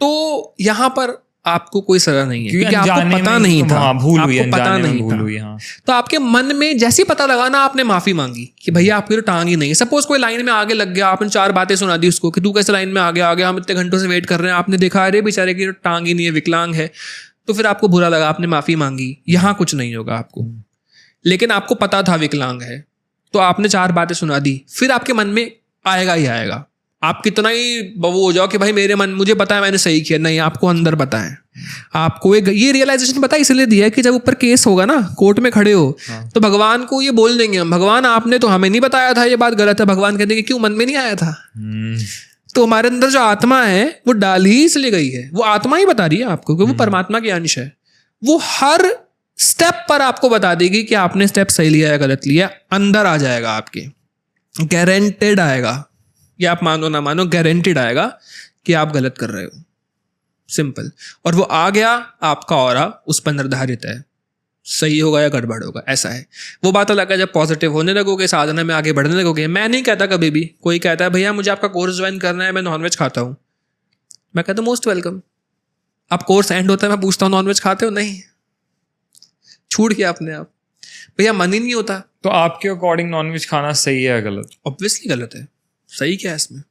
तो यहाँ पर आपको कोई सजा नहीं है, क्योंकि आपको पता नहीं था, आपको पता नहीं था। तो आपके मन में जैसे ही पता लगा ना, आपने माफी मांगी कि भैया आपकी तो टांग ही नहीं है। सपोज कोई लाइन में आगे लग गया, आपने 4 बातें सुना दी उसको कि तू कैसे लाइन में आ गया, हम इतने घंटों से वेट कर रहे हैं, आपने देखा अरे बेचारे की तो टांग ही नहीं है, विकलांग है। तो फिर आपको बुरा लगा, आपने माफी मांगी। यहाँ कुछ नहीं होगा आपको, लेकिन आपको पता था विकलांग है, तो आपने 4 बातें सुना दी, फिर आपके मन में आएगा ही आएगा। आप कितना ही वो हो जाओ कि भाई मुझे पता है मैंने सही किया, नहीं, आपको अंदर पता है। आपको ये रियलाइजेशन पता है इसलिए दिया है कि जब ऊपर केस होगा ना, कोर्ट में खड़े हो, तो भगवान को ये बोल देंगे हम, भगवान आपने तो हमें नहीं बताया था, ये बात गलत है। भगवान कहते हैं कि क्यों, मन में नहीं आया था। तो हमारे अंदर जो आत्मा है वो डाली ही इसलिए गई है, वो आत्मा ही बता रही है आपको कि वो परमात्मा की अंश है। वो हर स्टेप पर आपको बता देगी कि आपने स्टेप सही लिया या गलत लिया, अंदर आ जाएगा आपके, गारंटेड आएगा, या आप मानो ना मानो गारंटेड आएगा कि आप गलत कर रहे हो, सिंपल। और वो आ गया, आपका ऑरा उस पर निर्धारित है, सही होगा या गड़बड़ होगा, ऐसा है। वो बात अलग है जब पॉजिटिव होने लगोगे, साधना में आगे बढ़ने लगोगे। मैं नहीं कहता कभी भी, कोई कहता है भैया मुझे आपका कोर्स ज्वाइन करना है, मैं नॉनवेज खाता हूँ, मैं कहता हूँ मोस्ट वेलकम। अब कोर्स एंड होता है, मैं पूछता हूँ नॉनवेज खाते हो, नहीं, छूट गया अपने आप, भैया मन ही नहीं होता। तो आपके अकॉर्डिंग नॉनवेज खाना सही है या गलत? ऑब्वियसली गलत है, सही क्या है इसमें?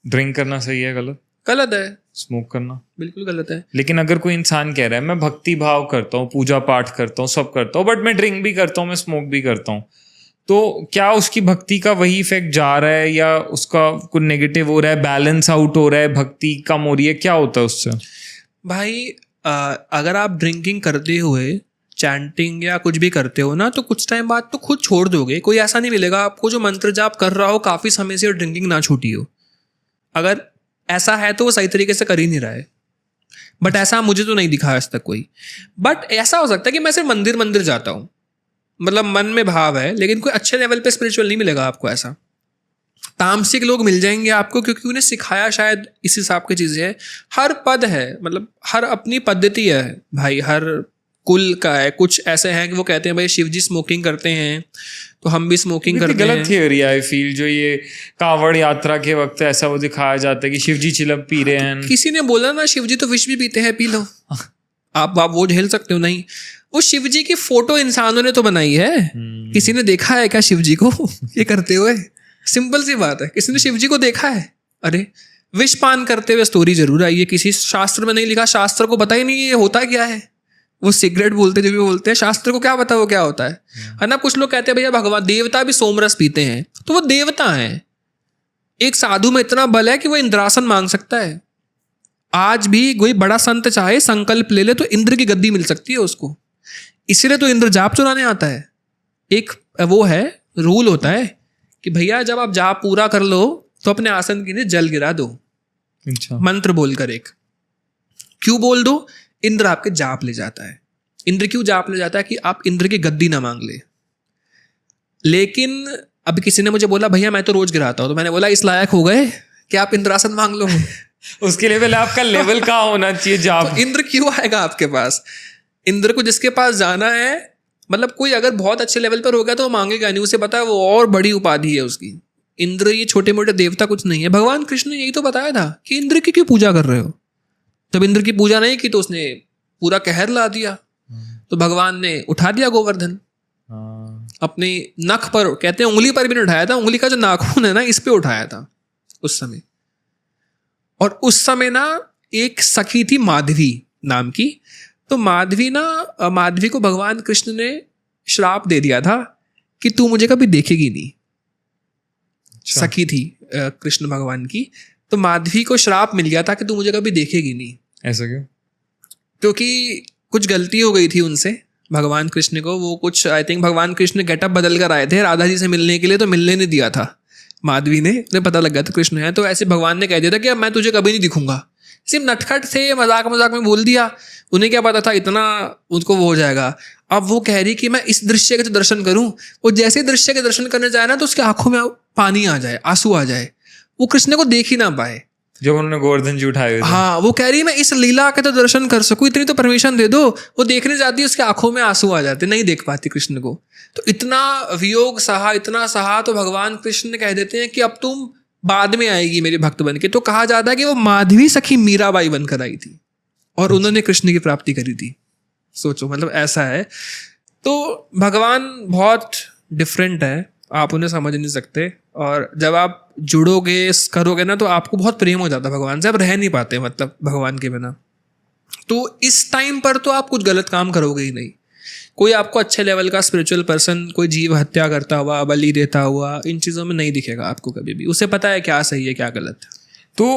ड्रिंक करना सही है गलत? गलत है, स्मोक करना बिल्कुल गलत है। लेकिन अगर कोई इंसान कह रहा है मैं भक्ति भाव करता हूँ, पूजा पाठ करता हूँ, सब करता हूँ, बट मैं ड्रिंक भी करता हूँ, मैं स्मोक भी करता हूँ, तो क्या उसकी भक्ति का वही इफेक्ट जा रहा है या उसका कुछ नेगेटिव हो रहा है, बैलेंस आउट हो रहा है, भक्ति कम हो रही है, क्या होता है उससे? भाई अगर आप ड्रिंकिंग करते हुए चैंटिंग या कुछ भी करते हो ना, तो कुछ टाइम बाद तो खुद छोड़ दोगे। कोई ऐसा नहीं मिलेगा आपको जो मंत्र जाप कर रहा हो काफ़ी समय से और ड्रिंकिंग ना छूटी हो। अगर ऐसा है तो वो सही तरीके से कर ही नहीं रहा है, बट ऐसा मुझे तो नहीं दिखा आज तक कोई। बट ऐसा हो सकता है कि मैं सिर्फ मंदिर जाता हूँ, मतलब मन में भाव है, लेकिन कोई अच्छे लेवल पे स्पिरिचुअल नहीं मिलेगा आपको। ऐसा तामसिक लोग मिल जाएंगे आपको, क्योंकि उन्हें सिखाया शायद इस हिसाब की चीज़ें है। हर पद है, मतलब हर अपनी पद्धति है भाई, हर कुल का है। कुछ ऐसे हैं कि वो कहते हैं भाई शिव जी स्मोकिंग करते हैं तो हम भी स्मोकिंग करते हैं। गलत थियोरी आई फील, जो ये कांवड़ यात्रा के वक्त ऐसा वो दिखाया जाता है कि शिव जी चिलम पी रहे हैं। किसी ने बोला ना शिव जी तो विष भी पीते हैं, पी लो। आप वो झेल सकते हो? नहीं, वो शिव जी की फोटो इंसानों ने तो बनाई है। किसी ने देखा है क्या शिव जी को ये करते हुए? सिंपल सी बात है, किसी ने शिव जी को देखा है? अरे विष पान करते हुए स्टोरी जरूर आई है, किसी शास्त्र में नहीं लिखा, शास्त्र को पता ही नहीं ये होता क्या है। वो सिगरेट बोलते जो भी बोलते हैं, शास्त्र को क्या पता वो क्या होता है ना। कुछ लोग कहते हैं भैया भगवान देवता भी सोमरस पीते हैं, तो वो देवता हैं। एक साधु में इतना बल है कि वो इंद्रासन मांग सकता है। आज भी कोई बड़ा संत चाहे संकल्प ले ले तो इंद्र की गद्दी मिल सकती है उसको, इसीलिए तो इंद्र जाप चुराने आता है। एक वो है, रूल होता है कि भैया जब आप जाप पूरा कर लो तो अपने आसन के नीचे जल गिरा दो। अच्छा। मंत्र बोलकर एक, क्यों बोल दो? इंद्र आपके जाप ले जाता है। इंद्र क्यों जाप ले जाता है? कि आप इंद्र की गद्दी ना मांग ले। लेकिन अब किसी ने मुझे बोला भैया मैं तो रोज गिराता हूं, तो मैंने बोला इस लायक हो गए कि आप इंद्रासन मांग लो। उसके लिए पहले आपका लेवल कहाँ होना चाहिए जाप? तो इंद्र क्यों आएगा आपके पास? इंद्र को जिसके पास जाना है, मतलब कोई अगर बहुत अच्छे लेवल पर हो गया तो वो मांगेगा नहीं, उसे पता है वो और बड़ी उपाधि है उसकी। इंद्र ये छोटे मोटे देवता कुछ नहीं है। भगवान कृष्ण ने यही तो बताया था कि इंद्र की क्यों पूजा कर रहे हो। जब इंद्र की पूजा नहीं की तो उसने पूरा कहर ला दिया, तो भगवान ने उठा दिया गोवर्धन अपने नख पर, कहते हैं उंगली पर भी नहीं उठाया था, उंगली का जो नाखून है ना इस पे उठाया था उस समय। और उस समय ना एक सखी थी माधवी नाम की, तो माधवी को भगवान कृष्ण ने श्राप दे दिया था कि तू मुझे कभी देखेगी नहीं। अच्छा। सखी थी कृष्ण भगवान की, तो माधवी को श्राप मिल गया था कि तू मुझे कभी देखेगी नहीं। ऐसा क्यों? क्योंकि कुछ गलती हो गई थी उनसे भगवान कृष्ण को। वो कुछ आई थिंक भगवान कृष्ण गेटअप बदल कर आए थे राधा जी से मिलने के लिए, तो मिलने नहीं दिया था माधवी ने। उन्हें पता लग गया था कृष्ण है, तो ऐसे भगवान ने कह दिया था कि अब मैं तुझे कभी नहीं दिखूंगा। सिर्फ नटखट थे, मजाक में बोल दिया। उन्हें क्या पता था इतना उनको वो हो जाएगा। अब वो कह रही कि मैं इस दृश्य के तो दर्शन करूं। वो जैसे दृश्य के दर्शन करने जाए ना तो उसकी आंखों में पानी आ जाए, आंसू आ जाए, वो कृष्ण को देख ही ना पाए जब उन्होंने गोवर्धन जी उठाए हुए थे। हाँ, वो कह रही है मैं इस लीला के तो दर्शन कर सकूं, इतनी तो परमिशन दे दो। वो देखने जाती है, उसकी आंखों में आंसू आ जाते, नहीं देख पाती कृष्ण को। तो इतना वियोग सहा, इतना सहा, तो भगवान कृष्ण कह देते हैं कि अब तुम बाद में आएगी मेरे भक्त बन के। तो कहा जाता है कि वो माधवी सखी मीराबाई बनकर आई थी और उन्होंने कृष्ण की प्राप्ति करी थी। सोचो, मतलब ऐसा है। तो भगवान बहुत डिफरेंट है, आप उन्हें समझ नहीं सकते। और जब आप जुड़ोगे करोगे ना तो आपको बहुत प्रेम हो जाता है भगवान से, आप रह नहीं पाते मतलब भगवान के बिना। तो इस टाइम पर तो आप कुछ गलत काम करोगे ही नहीं। कोई आपको अच्छे लेवल का स्पिरिचुअल पर्सन कोई जीव हत्या करता हुआ, बलि देता हुआ, इन चीज़ों में नहीं दिखेगा आपको कभी भी। उसे पता है क्या सही है क्या गलत है। तो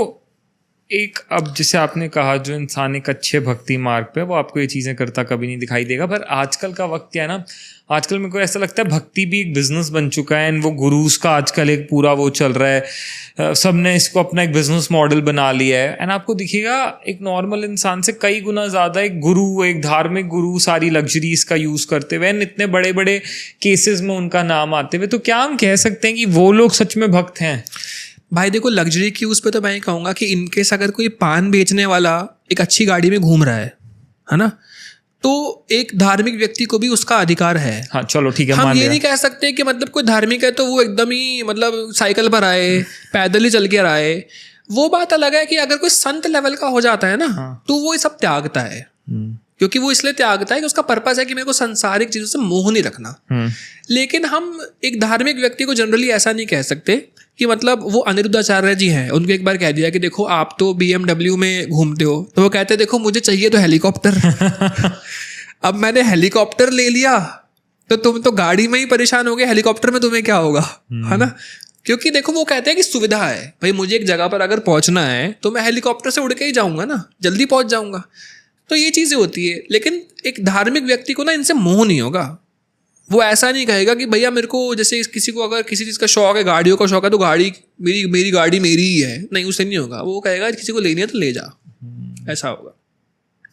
एक अब जैसे आपने कहा जो इंसान एक अच्छे भक्ति मार्ग पे वो आपको ये चीज़ें करता कभी नहीं दिखाई देगा, पर आजकल का वक्त क्या है ना, आजकल मेरे को ऐसा लगता है भक्ति भी एक बिजनेस बन चुका है एंड वो गुरुज का आजकल एक पूरा वो चल रहा है, सबने इसको अपना एक बिजनेस मॉडल बना लिया है। एंड आपको दिखेगा एक नॉर्मल इंसान से कई गुना ज़्यादा एक गुरु, एक धार्मिक गुरु सारी लग्जरीज का यूज़ करते हुए एंड इतने बड़े बड़े केसेस में उनका नाम आते हुए, तो क्या हम कह सकते हैं कि वो लोग सच में भक्त हैं? भाई देखो, लग्जरी की उस पे तो मैं कहूँगा कि इनकेस अगर कोई पान बेचने वाला एक अच्छी गाड़ी में घूम रहा है ना, तो एक धार्मिक व्यक्ति को भी उसका अधिकार है। हाँ चलो ठीक है, हम ये नहीं कह सकते कि मतलब कोई धार्मिक है तो वो एकदम ही मतलब साइकिल पर आए, पैदल ही चल के आए। वो बात अलग है कि अगर कोई संत लेवल का हो जाता है ना, तो वो ये सब त्यागता है, क्योंकि वो इसलिए त्यागता है कि उसका पर्पस है कि मेरे को सांसारिक चीजों से मोह नहीं रखना। लेकिन हम एक धार्मिक व्यक्ति को जनरली ऐसा नहीं कह सकते कि मतलब वो अनिरुद्धाचार्य जी हैं, उनको एक बार कह दिया कि देखो आप तो BMW में घूमते हो, तो वो कहते देखो मुझे चाहिए तो हेलीकॉप्टर। अब मैंने हेलीकॉप्टर ले लिया तो तुम तो गाड़ी में ही परेशान हो गए, हेलीकॉप्टर में तुम्हें क्या होगा, है ना? क्योंकि देखो वो कहते हैं कि सुविधा है भाई, मुझे एक जगह पर अगर पहुंचना है तो मैं हेलीकॉप्टर से उड़ के ही जाऊंगा ना, जल्दी पहुंच जाऊंगा। तो ये चीज़ें होती है। लेकिन एक धार्मिक व्यक्ति को ना इनसे मोह नहीं होगा। वो ऐसा नहीं कहेगा कि भैया मेरे को, जैसे किसी को अगर किसी चीज़ का शौक है, गाड़ियों का शौक है, तो गाड़ी मेरी गाड़ी मेरी ही है, नहीं, उससे नहीं होगा। वो कहेगा किसी को लेनी है तो ले जा, ऐसा होगा,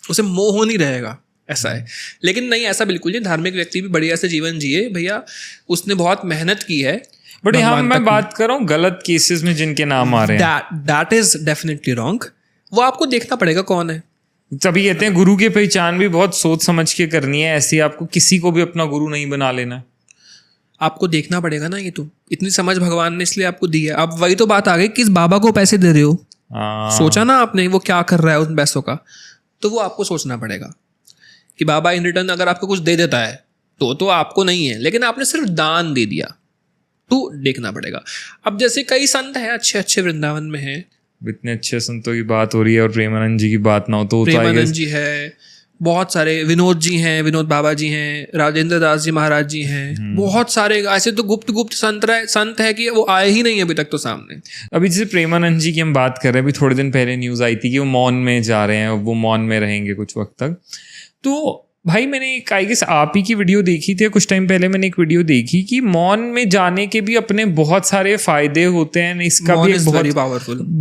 उसे मोह नहीं रहेगा, ऐसा है। लेकिन नहीं, ऐसा बिल्कुल नहीं। धार्मिक व्यक्ति भी बढ़िया से जीवन जिए भैया, उसने बहुत मेहनत की है। बट यहाँ मैं बात कर रहा हूँ गलत केसेस में जिनके नाम आ रहे हैं, दैट इज डेफिनेटली रॉन्ग। वो आपको देखना पड़ेगा कौन है। तभी कहते हैं गुरु की पहचान भी बहुत सोच समझ के करनी है, ऐसे आपको किसी को भी अपना गुरु नहीं बना लेना। आपको देखना पड़ेगा ना, ये तो इतनी समझ भगवान ने इसलिए आपको दी है। अब वही तो बात आ गई, किस बाबा को पैसे दे रहे हो, सोचा ना आपने वो क्या कर रहा है उन पैसों का, तो वो आपको सोचना पड़ेगा कि बाबा इन रिटर्न अगर आपको कुछ दे देता है तो आपको नहीं है, लेकिन आपने सिर्फ दान दे दिया, तो देखना पड़ेगा। अब जैसे कई संत हैं अच्छे अच्छे वृंदावन में हैं, इतने अच्छे संतों की बात हो रही है और प्रेमानंद जी की बात ना हो तो प्रेमानंद जी है, बहुत सारे, विनोद जी हैं, विनोद बाबा जी हैं, राजेंद्र दास जी महाराज जी हैं, बहुत सारे ऐसे तो गुप्त संत है कि वो आए ही नहीं अभी तक तो सामने। अभी जैसे प्रेमानंद जी की हम बात कर रहे हैं, अभी थोड़े दिन पहले न्यूज़ आई थी कि वो मौन में जा रहे हैं, वो मौन में रहेंगे कुछ वक्त तक। तो भाई मैंने एक आई गेस आप ही की वीडियो देखी थी, कुछ टाइम पहले मैंने एक वीडियो देखी कि मौन में जाने के भी अपने बहुत सारे फायदे होते हैं, इसका भी एक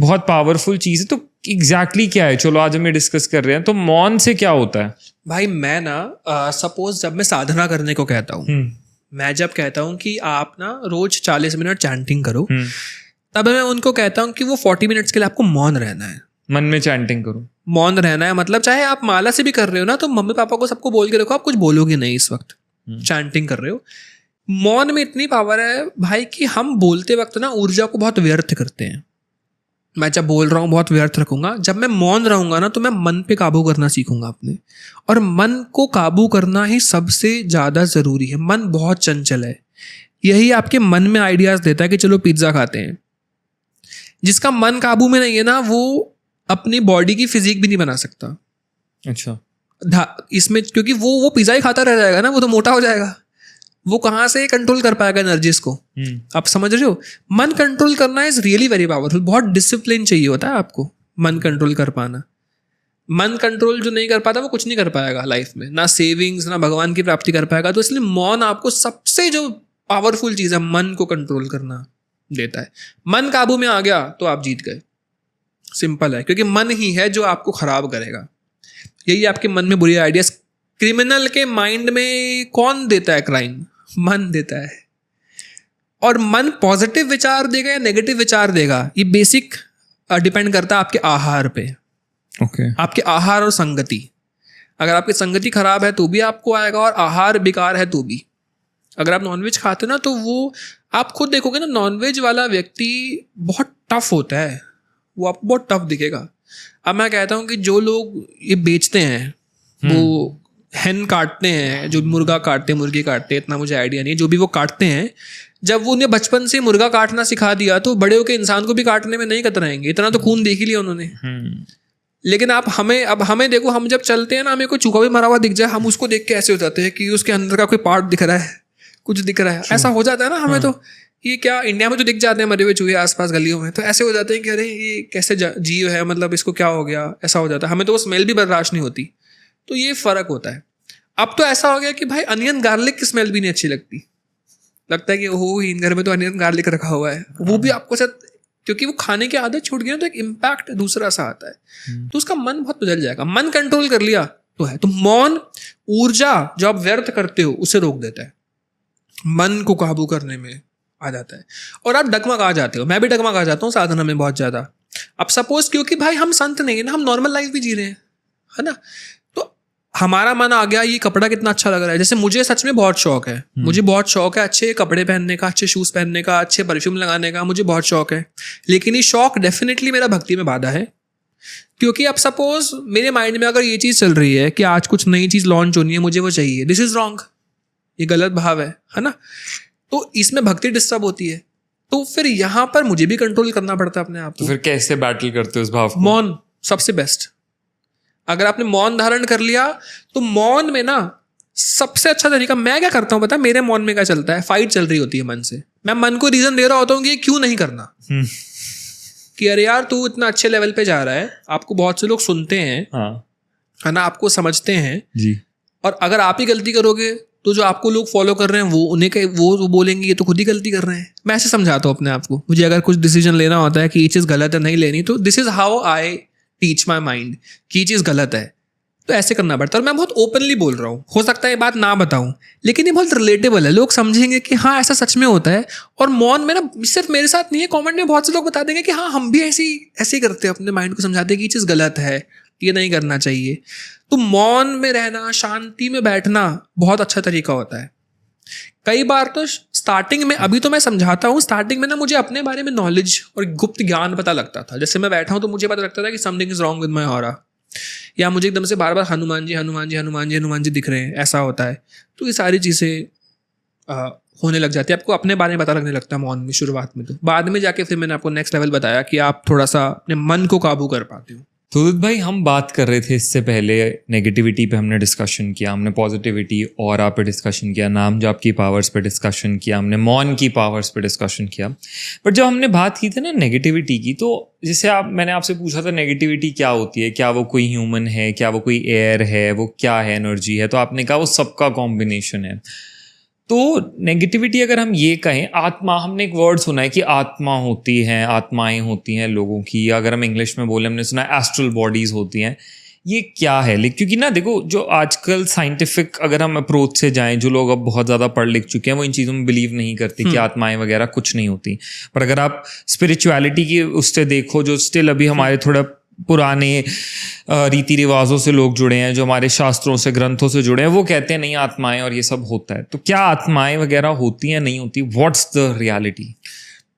बहुत पावरफुल चीज़ है। तो एग्जैक्टली क्या है, चलो आज हम ये डिस्कस कर रहे हैं, तो मौन से क्या होता है? भाई मैं ना सपोज जब मैं साधना करने को कहता हूँ, मैं जब कहता हूँ कि आप ना रोज 40 मिनट चैंटिंग करो, तब मैं उनको कहता हूँ कि वो 40 मिनट्स के लिए आपको मौन रहना है, मन में चैंटिंग करो, मौन रहना है। मतलब चाहे आप माला से भी कर रहे हो ना, तो मम्मी पापा को सबको बोल के रखो आप कुछ बोलोगे नहीं इस वक्त, चैंटिंग कर रहे हो। मौन में इतनी पावर है भाई कि हम बोलते वक्त ना ऊर्जा को बहुत व्यर्थ करते हैं। मैं जब बोल रहा हूँ बहुत व्यर्थ रखूंगा, जब मैं मौन रहूंगा ना तो मैं मन पे काबू करना सीखूंगा अपने, और मन को काबू करना ही सबसे ज़्यादा ज़रूरी है। मन बहुत चंचल है, यही आपके मन में आइडियाज़ देता है कि चलो पिज्ज़ा खाते हैं। जिसका मन काबू में नहीं है ना, वो अपनी बॉडी की फिजिक भी नहीं बना सकता। अच्छा, इसमें क्योंकि वो पिज़्ज़ा ही खाता रह जाएगा ना, वो तो मोटा हो जाएगा, वो कहाँ से कंट्रोल कर पाएगा एनर्जीज को? आप समझ रहे हो? मन कंट्रोल करना इज रियली वेरी पावरफुल। बहुत डिसिप्लिन चाहिए होता है आपको मन कंट्रोल कर पाना। मन कंट्रोल जो नहीं कर पाता वो कुछ नहीं कर पाएगा लाइफ में, ना सेविंग्स ना भगवान की प्राप्ति कर पाएगा। तो इसलिए मौन आपको सबसे जो पावरफुल चीज़ है, मन को कंट्रोल करना देता है। मन काबू में आ गया तो आप जीत गए, सिंपल है, क्योंकि मन ही है जो आपको खराब करेगा। यही आपके मन में बुरी आइडियाज, क्रिमिनल के माइंड में कौन देता है क्राइम? मन देता है। और मन पॉजिटिव विचार देगा या नेगेटिव विचार देगा, ये बेसिक डिपेंड करता है आपके आहार पे। आपके आहार और संगति, अगर आपकी संगति खराब है तो भी आपको आएगा, और आहार बेकार है तो भी। अगर आप नॉनवेज खाते ना, तो वो आप खुद देखोगे ना, नॉनवेज वाला व्यक्ति बहुत टफ होता है, वो आपको बहुत टफ दिखेगा। अब मैं कहता हूँ कि जो लोग ये बेचते हैं, वो हैन काटते हैं, जो मुर्गा काटते हैं, मुर्गी काटते हैं, इतना मुझे आइडिया नहीं है, जो भी वो काटते हैं, जब वो उन्हें बचपन से मुर्गा काटना सिखा दिया तो बड़े होकर इंसान को भी काटने में नहीं कतराएंगे, इतना तो खून देख ही लिया उन्होंने। लेकिन आप हमें देखो, हम जब चलते हैं ना, हमें कोई चूहा भी मरा हुआ दिख जाए, हम उसको देख के ऐसे हो जाते हैं कि उसके अंदर का कोई पार्ट दिख रहा है, कुछ दिख रहा है, ऐसा हो जाता है ना हमें। तो ये क्या इंडिया में तो दिख जाते हैं मरे हुए चूहे आसपास गलियों में, तो ऐसे हो जाते हैं कि अरे ये कैसे जीव है, मतलब इसको क्या हो गया, ऐसा हो जाता है। हमें तो वो स्मेल भी बर्दाश्त नहीं होती। तो ये फ़र्क होता है। अब तो ऐसा हो गया कि भाई अनियन गार्लिक की स्मेल भी नहीं अच्छी लगती, लगता है कि ओहो इन घर में तो अनियन गार्लिक रखा हुआ है, वो भी आपको साथ, क्योंकि वो खाने की आदत छूट गई ना, तो एक इम्पैक्ट दूसरा सा आता है। तो उसका मन बहुत बदल जाएगा। मन कंट्रोल कर लिया तो है। तो मौन ऊर्जा जो आप व्यर्थ करते हो उसे रोक देता है, मन को काबू करने में आ जाता है, और आप डगमगा जाते हो। मैं भी डगमगा जाता हूँ साधना में बहुत ज़्यादा। अब सपोज क्योंकि भाई हम संत नहीं है ना, हम नॉर्मल लाइफ भी जी रहे हैं, है ना, तो हमारा मन आ गया ये कपड़ा कितना अच्छा लग रहा है। जैसे मुझे सच में बहुत शौक है, मुझे बहुत शौक है अच्छे कपड़े पहनने का, अच्छे शूज़ पहनने का, अच्छे परफ्यूम लगाने का, मुझे बहुत शौक है। लेकिन ये शौक डेफिनेटली मेरा भक्ति में बाधा है, क्योंकि अब सपोज मेरे माइंड में अगर ये चीज़ चल रही है कि आज कुछ नई चीज़ लॉन्च होनी है, मुझे वो चाहिए, दिस इज़ रॉन्ग, ये गलत भाव है ना। तो इसमें भक्ति डिस्टर्ब होती है। तो फिर यहाँ पर मुझे भी कंट्रोल करना पड़ता है अपने आप को। तो फिर कैसे बैटल करते हो उस भाव को? मौन सबसे बेस्ट। अगर आपने मौन धारण कर लिया तो मौन में ना सबसे अच्छा तरीका, मैं क्या करता हूँ पता है मेरे मौन में क्या चलता है, फाइट चल रही होती है मन से, मैं मन को रीजन दे रहा होता हूँ कि ये क्यों नहीं करना, कि अरे यार तू इतना अच्छे लेवल पे जा रहा है, आपको बहुत से लोग सुनते हैं, है ना, आपको समझते हैं जी, और अगर आप ही गलती करोगे तो जो आपको लोग फॉलो कर रहे हैं वो उन्हें वो बोलेंगे ये तो खुद ही गलती कर रहे हैं। मैं ऐसे समझाता हूँ अपने आप को। मुझे अगर कुछ डिसीजन लेना होता है कि ये चीज़ गलत है, नहीं लेनी, तो this is how I teach my mind कि ये चीज़ गलत है, तो ऐसे करना पड़ता है। और मैं बहुत ओपनली बोल रहा हूँ, हो सकता है ये बात ना बताऊँ, लेकिन ये बहुत रिलेटेबल है, लोग समझेंगे कि हाँ ऐसा सच में होता है। और मौन में ना सिर्फ मेरे साथ नहीं है, कमेंट में बहुत से लोग बता देंगे कि हाँ हम भी ऐसे ही करते हैं, अपने माइंड को समझाते हैं कि ये चीज़ गलत है, ये नहीं करना चाहिए। तो मौन में रहना, शांति में बैठना बहुत अच्छा तरीका होता है। कई बार तो स्टार्टिंग में, अभी तो मैं समझाता हूँ, स्टार्टिंग में ना मुझे अपने बारे में नॉलेज और गुप्त ज्ञान पता लगता था। जैसे मैं बैठा हूँ तो मुझे पता लगता था कि something is wrong with my aura, या मुझे एकदम से बार बार हनुमान जी हनुमान जी हनुमान जी हनुमान जी दिख रहे हैं, ऐसा होता है। तो ये सारी चीज़ें होने लग जाती है, आपको अपने बारे में पता लगने लगता है मौन में शुरुआत में। तो बाद में जाके फिर मैंने आपको नेक्स्ट लेवल बताया कि आप थोड़ा सा अपने मन को काबू कर पाते हो। तो उदित भाई, हम बात कर रहे थे इससे पहले नेगेटिविटी पे हमने डिस्कशन किया, हमने पॉजिटिविटी ऑरा पे डिस्कशन किया, नाम जाप की पावर्स पे डिस्कशन किया, हमने मौन की पावर्स पे डिस्कशन किया। बट जब हमने बात की थी ना नेगेटिविटी की, तो जैसे मैंने आपसे पूछा था नेगेटिविटी क्या होती है, क्या वो कोई ह्यूमन है, क्या वो कोई एयर है, वो क्या है, एनर्जी है, तो आपने कहा वो सबका कॉम्बिनेशन है। तो नेगेटिविटी अगर हम ये कहें, आत्मा, हमने एक वर्ड सुना है कि आत्मा होती हैं, आत्माएं होती हैं लोगों की, अगर हम इंग्लिश में बोले हमने सुना है एस्ट्रल बॉडीज होती हैं। ये क्या है? क्योंकि ना देखो, जो आजकल साइंटिफिक अगर हम अप्रोच से जाएं, जो लोग अब बहुत ज़्यादा पढ़ लिख चुके हैं वो इन चीज़ों में बिलीव नहीं करते कि आत्माएं वगैरह कुछ नहीं होती। पर अगर आप स्पिरिचुअलिटी की उससे देखो, जो स्टिल अभी हमारे थोड़ा पुराने रीति रिवाजों से लोग जुड़े हैं, जो हमारे शास्त्रों से, ग्रंथों से जुड़े हैं, वो कहते हैं नहीं आत्माएं और ये सब होता है। तो क्या आत्माएं वगैरह होती हैं, नहीं होती? What's the reality?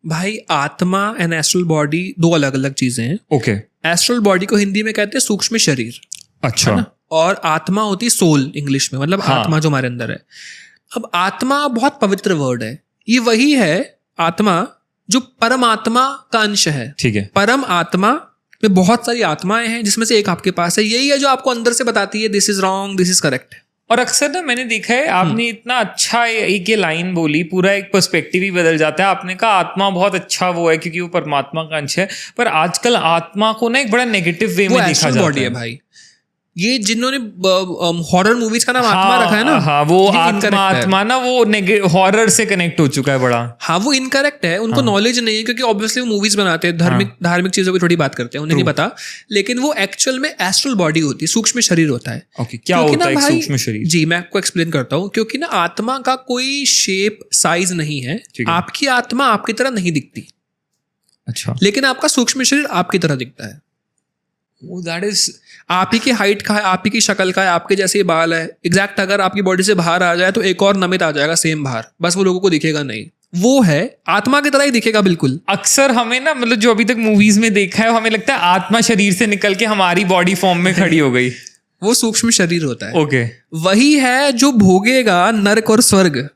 भाई आत्मा एंड एस्ट्रल बॉडी दो अलग अलग चीजें हैं। ओके। एस्ट्रल बॉडी को हिंदी में कहते हैं सूक्ष्म शरीर, अच्छा, और आत्मा होती है सोल इंग्लिश में, मतलब आत्मा जो हमारे अंदर है। अब आत्मा बहुत पवित्र वर्ड है, ये वही है आत्मा जो परमात्मा का अंश है। ठीक है। परम आत्मा में बहुत सारी आत्माएं हैं, जिसमें से एक आपके पास है, यही है जो आपको अंदर से बताती है this is wrong, this is correct. और अक्सर ना मैंने देखा है, आपने इतना अच्छा एक ये लाइन बोली, पूरा एक पर्सपेक्टिव ही बदल जाता है। आपने कहा आत्मा बहुत अच्छा वो है क्योंकि वो परमात्मा का अंश है, पर आजकल आत्मा को ना एक बड़ा नेगेटिव वे में देखा जाता है भाई। ये जिन्होंने हॉरर मूवीज का नाम आत्मा रखा है ना, हाँ, वो आत्मा ना वो हॉरर से कनेक्ट हो चुका है बड़ा। हाँ, वो इनकरेक्ट है, उनको नॉलेज नहीं है, क्योंकि ऑब्वियसली वो मूवीज बनाते हैं, धार्मिक चीजों की थोड़ी बात करते हैं, उन्हें नहीं पता। लेकिन वो एक्चुअल में एस्ट्रल बॉडी होती है, सूक्ष्म शरीर होता है। ओके, क्या होता है सूक्ष्म शरीर? जी, मैं आपको एक्सप्लेन करता हूँ। क्योंकि ना आत्मा का कोई शेप साइज नहीं है, आपकी आत्मा आपकी तरह नहीं दिखती। अच्छा। लेकिन आपका सूक्ष्म शरीर आपकी तरह दिखता है। दैट इज, आप ही की हाइट का है, आप ही की शक्ल का है, आपके जैसे बाल है एग्जैक्ट। अगर आपकी बॉडी से बाहर आ जाए तो एक और नमित आ जाएगा सेम बाहर, बस वो लोगों को दिखेगा नहीं, वो है आत्मा की तरह ही दिखेगा बिल्कुल। अक्सर हमें ना, मतलब जो अभी तक मूवीज में देखा है, हमें लगता है आत्मा शरीर से निकल के हमारी बॉडी फॉर्म में खड़ी हो गई। वो सूक्ष्म शरीर होता है। ओके। वही है जो भोगेगा नरक और स्वर्ग।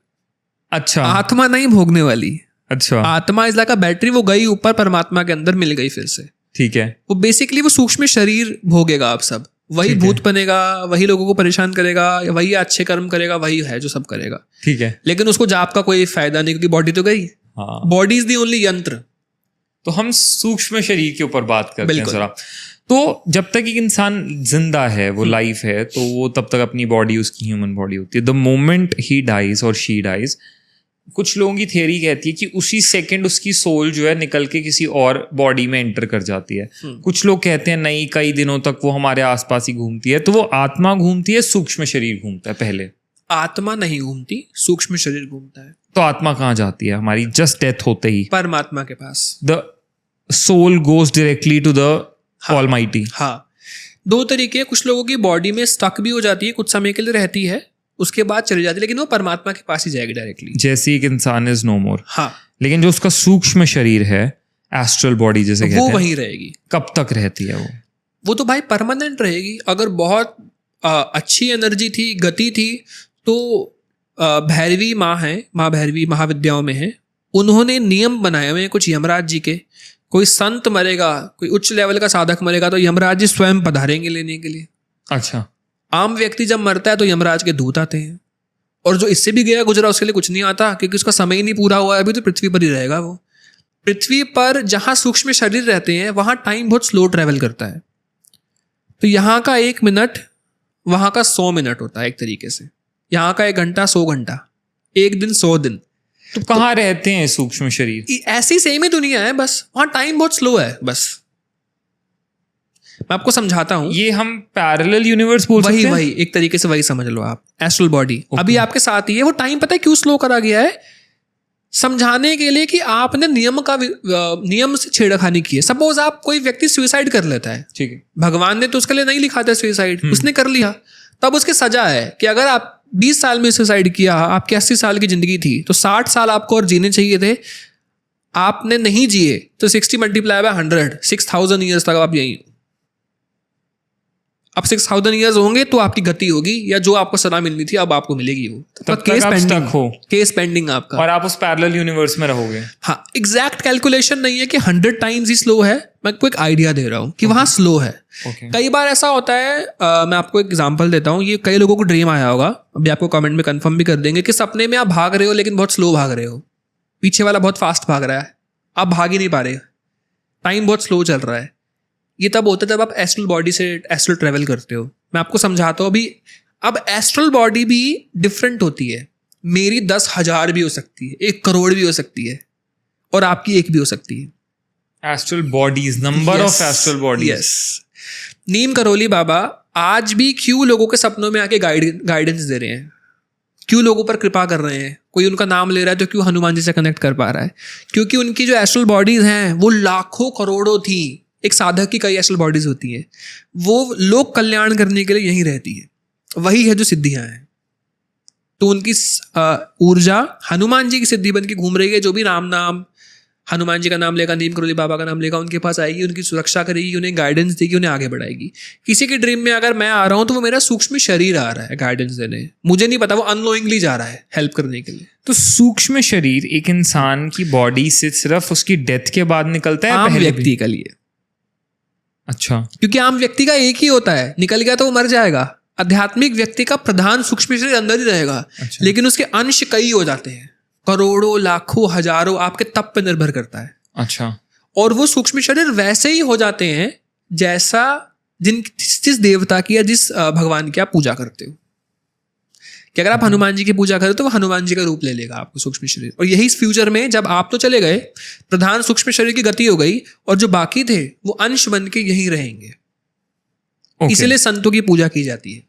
अच्छा। आत्मा नहीं भोगने वाली। अच्छा। आत्मा इज लाइक अ बैटरी, वो गई ऊपर, परमात्मा के अंदर मिल गई फिर से। ठीक है। वो बेसिकली वो सूक्ष्म शरीर भोगेगा आप सब, वही भूत बनेगा, वही लोगों को परेशान करेगा, वही अच्छे कर्म करेगा, वही है जो सब करेगा। ठीक है। लेकिन उसको जाप का कोई फायदा नहीं, क्योंकि बॉडी तो गई। हाँ। बॉडी इज द ओनली यंत्र। तो हम सूक्ष्म शरीर के ऊपर बात करते हैं बिल्कुल। जरा। तो जब तक एक इंसान जिंदा है, वो लाइफ है, तो वो तब तक अपनी बॉडी उसकी ह्यूमन बॉडी होती है। द मोमेंट ही डाइज और शी डाइज, कुछ लोगों की थियरी कहती है कि उसी सेकंड उसकी सोल जो है निकल के किसी और बॉडी में एंटर कर जाती है। कुछ लोग कहते हैं नहीं, कई दिनों तक वो हमारे आसपास ही घूमती है। तो वो आत्मा घूमती है, सूक्ष्म शरीर घूमता है पहले? आत्मा नहीं घूमती, सूक्ष्म शरीर घूमता है। तो आत्मा कहाँ जाती है हमारी जस्ट डेथ होते ही? परमात्मा के पास। The soul goes directly to the almighty. हाँ, दो तरीके हैं। कुछ लोगों की बॉडी में स्टक भी हो जाती है, कुछ समय के लिए रहती है, उसके बाद चली जाती है, लेकिन वो परमात्मा के पास ही जाएगी डायरेक्टली। जैसे एक इंसान इज नो मोर। हाँ, लेकिन जो उसका सूक्ष्म शरीर है, एस्ट्रल बॉडी जिसे कहते वो हैं, वहीं रहेगी। कब तक रहती है वो? वो तो भाई परमानेंट रहेगी। अगर बहुत अच्छी एनर्जी थी, गति थी, तो भैरवी माँ है, माँ भैरवी महाविद्याओं में है, उन्होंने नियम बनाए हुए हैं कुछ यमराज जी के। कोई संत मरेगा, कोई उच्च लेवल का साधक मरेगा, तो यमराज जी स्वयं पधारेंगे लेने के लिए। अच्छा। आम व्यक्ति जब मरता है तो यमराज के दूत आते हैं, और जो इससे भी गया गुजरा उसके लिए कुछ नहीं आता, क्योंकि उसका समय ही नहीं पूरा हुआ है अभी, तो पृथ्वी पर ही रहेगा वो। पृथ्वी पर जहाँ सूक्ष्म शरीर रहते हैं वहाँ टाइम बहुत स्लो ट्रेवल करता है। तो यहाँ का 1 मिनट वहाँ का 100 मिनट होता है एक तरीके से। यहाँ का 1 घंटा 100 घंटा, 1 दिन 100 दिन। तो कहाँ रहते हैं सूक्ष्म शरीर? ऐसी सेम ही दुनिया है, बस वहाँ टाइम बहुत स्लो है। बस मैं आपको समझाता हूँ। ये हम पैरेलल यूनिवर्स बोल सकते हैं? वही एक तरीके से वही समझ लो आप। एस्ट्रल बॉडी अभी आपके साथ ही है। वो टाइम पता है क्यों स्लो करा गया है? समझाने के लिए कि आपने नियम से छेड़खानी की है। सपोज आप, कोई व्यक्ति सुसाइड कर लेता है, ठीक है, भगवान ने तो उसके लिए नहीं लिखा था सुसाइड, उसने कर लिया, तब उसकी सजा है कि अगर आप 20 साल में सुसाइड किया, आपकी 80 साल की जिंदगी थी, तो 60 साल आपको और जीने चाहिए थे, आपने नहीं जिए, तो 60 मल्टीप्लाई बाय 100, 6000 ईयर्स तक आप यहीं। अब 6000 ईयर्स होंगे तो आपकी गति होगी, या जो आपको सजा मिलनी थी अब आपको मिलेगी वो। तब तक आप stuck हो। केस पेंडिंग आपका, और आप उस पैरेलल यूनिवर्स में रहोगे। हाँ, एग्जैक्ट कैलकुलेशन नहीं है कि 100 टाइम्स ही स्लो है, मैं आपको एक आइडिया दे रहा हूँ कि वहाँ स्लो है। कई बार ऐसा होता है, मैं आपको एक एग्जांपल देता हूँ। ये कई लोगों को ड्रीम आया होगा, अभी आपको कमेंट में कंफर्म भी कर देंगे, कि सपने में आप भाग रहे हो लेकिन बहुत स्लो भाग रहे हो, पीछे वाला बहुत फास्ट भाग रहा है, आप भाग ही नहीं पा रहे, टाइम बहुत स्लो चल रहा है। ये तब होता है जब आप एस्ट्रल बॉडी से एस्ट्रल ट्रेवल करते हो। मैं आपको समझाता हूँ अभी। अब एस्ट्रल बॉडी भी डिफरेंट होती है। मेरी 10,000 भी हो सकती है, 1 करोड़ भी हो सकती है, और आपकी 1 भी हो सकती है। Astral bodies, number of astral bodies. Yes. Neem Karoli Baba आज भी क्यों लोगों के सपनों में आके गाइडेंस दे रहे हैं, क्यों लोगों पर कृपा कर रहे हैं? कोई उनका नाम ले रहा है तो क्यों हनुमान जी से कनेक्ट कर पा रहा है? क्योंकि उनकी जो एस्ट्रल बॉडीज हैं वो लाखों करोड़ों थी। एक साधक की कई एस्ट्रल बॉडीज होती हैं, वो लोक कल्याण करने के लिए यहीं रहती है। वही है जो सिद्धियां हैं। तो उनकी ऊर्जा हनुमान जी की सिद्धि बन के घूम रही है। जो भी राम नाम, हनुमान जी का नाम लेगा, नीम करोली बाबा का नाम लेगा, उनके पास आएगी, उनकी सुरक्षा करेगी, उन्हें गाइडेंस देगी, उन्हें आगे बढ़ाएगी। किसी के ड्रीम में अगर मैं आ रहा हूं तो वो मेरा सूक्ष्म शरीर आ रहा है गाइडेंस देने, मुझे नहीं पता, वो अननोइंगली जा रहा है हेल्प करने के लिए। तो सूक्ष्म शरीर एक इंसान की बॉडी से सिर्फ उसकी डेथ के बाद निकलता है? आम पहले भी? व्यक्ति के लिए। अच्छा। क्योंकि आम व्यक्ति का एक ही होता है, निकल गया तो वो मर जाएगा। आध्यात्मिक व्यक्ति का प्रधान सूक्ष्म शरीर अंदर ही रहेगा। अच्छा। लेकिन उसके अंश कई हो जाते हैं, करोड़ों, लाखों, हजारों, आपके तप पे निर्भर करता है। अच्छा। और वो सूक्ष्म शरीर वैसे ही हो जाते हैं जैसा जिस देवता की या जिस भगवान की आप पूजा करते हो। कि अगर आप हनुमान जी की पूजा करें तो वो हनुमान जी का रूप ले लेगा आपको सूक्ष्म शरीर। और यही इस फ्यूचर में जब आप तो चले गए, प्रधान सूक्ष्म शरीर की गति हो गई, और जो बाकी थे वो अंश बन के यहीं रहेंगे। इसीलिए संतों की पूजा की जाती है।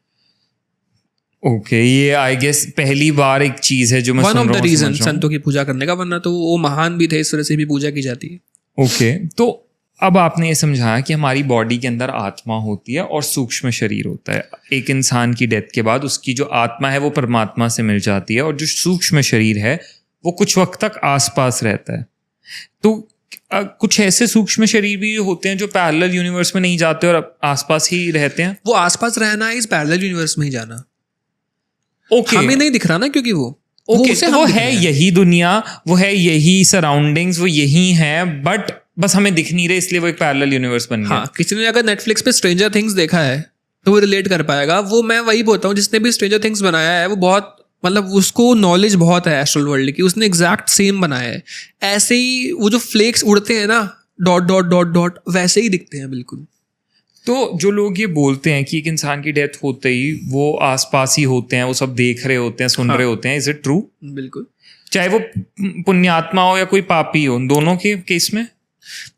ओके, ये आई गेस पहली बार एक चीज है जो मैं वन ऑफ द रीजन समझ रहा हूं। संतों की पूजा करने का, वरना तो वो महान भी थे, इस तरह से भी पूजा की जाती है। ओके, तो अब आपने ये समझाया कि हमारी बॉडी के अंदर आत्मा होती है और सूक्ष्म शरीर होता है। एक इंसान की डेथ के बाद उसकी जो आत्मा है वो परमात्मा से मिल जाती है, और जो सूक्ष्म शरीर है वो कुछ वक्त तक आसपास रहता है। तो कुछ ऐसे सूक्ष्म शरीर भी होते हैं जो पैरेलल यूनिवर्स में नहीं जाते और आसपास ही रहते हैं। वो आसपास रहना है, इस पैरेलल यूनिवर्स में ही जाना। ओके, हमें नहीं दिख रहा ना, क्योंकि वो तो वो है यही दुनिया, वो है यही सराउंडिंग्स, वो यही है, बट बस हमें दिख नहीं रहे, इसलिए वो एक पैरेलल यूनिवर्स बन गया। हाँ, किसी ने अगर नेटफ्लिक्स पे स्ट्रेंजर थिंग्स देखा है तो वो रिलेट कर पाएगा। वो मैं वही बोलता हूँ, जिसने भी स्ट्रेंजर थिंग्स बनाया है वो बहुत मतलब उसको नॉलेज बहुत है एस्ट्रल वर्ल्ड की, उसने एग्जैक्ट सेम बनाया है। ऐसे ही वो जो फ्लेक्स उड़ते हैं ना, डॉट डॉट डॉट डॉट, वैसे ही दिखते हैं बिल्कुल। तो जो लोग ये बोलते हैं कि एक इंसान की डेथ होते ही वो आसपास ही होते हैं, वो सब देख रहे होते हैं, सुन रहे होते हैं, इज इट ट्रू? बिल्कुल। चाहे वो पुण्यात्मा हो या कोई पापी हो, उन दोनों के केस में?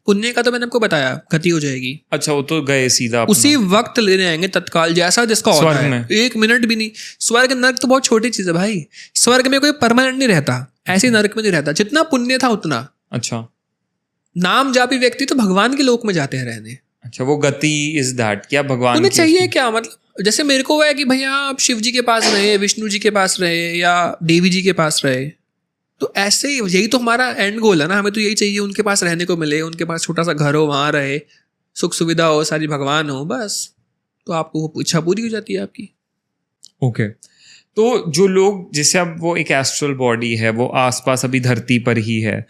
पुण्य का तो मैंने आपको बताया, गति हो जाएगी। अच्छा, वो तो गए सीधा अपना। उसी वक्त लेने आएंगे तत्काल, जैसा जिसका होता स्वर्ग है। में? 1 मिनट भी नहीं। स्वर्ग नरक तो बहुत छोटी चीज है भाई। स्वर्ग में कोई परमानेंट नहीं रहता, ऐसे नरक में नहीं रहता। जितना पुण्य था उतना। अच्छा, नाम जापी व्यक्ति तो भगवान के लोक में जाते हैं रहने। अच्छा, वो गति इज दैट, क्या भगवान उन्हें की चाहिए क्या, मतलब जैसे मेरे को है कि भैया आप शिव जी के पास रहे, विष्णु जी के पास रहे, या देवी जी के पास रहे, तो ऐसे ही यही तो हमारा एंड गोल है ना। हमें तो यही चाहिए, उनके पास रहने को मिले, उनके पास छोटा सा घर हो, वहाँ रहे, सुख सुविधा हो, सारी भगवान हो, बस। तो आपको वो इच्छा पूरी हो जाती है आपकी। ओके। तो जो लोग, जैसे अब वो एक एस्ट्रल बॉडी है, वो आसपास अभी धरती पर ही है,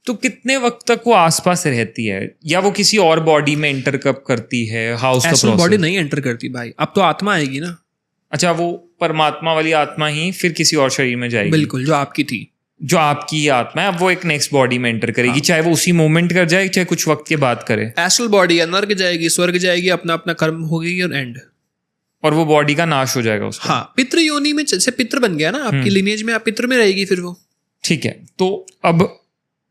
तो कितने वक्त तक वो आसपास रहती है, या वो किसी और बॉडी में एंटर कब करती है? हाउस का एस्ट्रल बॉडी प्रोसेस? नहीं एंटर करती भाई, अब तो आत्मा आएगी ना। अच्छा, वो परमात्मा वाली आत्मा ही फिर किसी और शरीर में जाएगी? बिल्कुल, जो आपकी थी, जो आपकी ही आत्मा है, अब वो एक नेक्स्ट बॉडी में एंटर करेगी। चाहे वो उसी मोमेंट कर जाए, चाहे कुछ वक्त के बाद करे। एस्ट्रल बॉडी है, नर्क जाएगी, स्वर्ग जाएगी, अपना अपना कर्म होगी और एंड। और वो बॉडी का नाश हो जाएगा उसका। हाँ, पितृ योनि में, जैसे पितृ बन गया ना आपकी लिनेज में, आप पितृ में रहेगी फिर वो। ठीक है। तो अब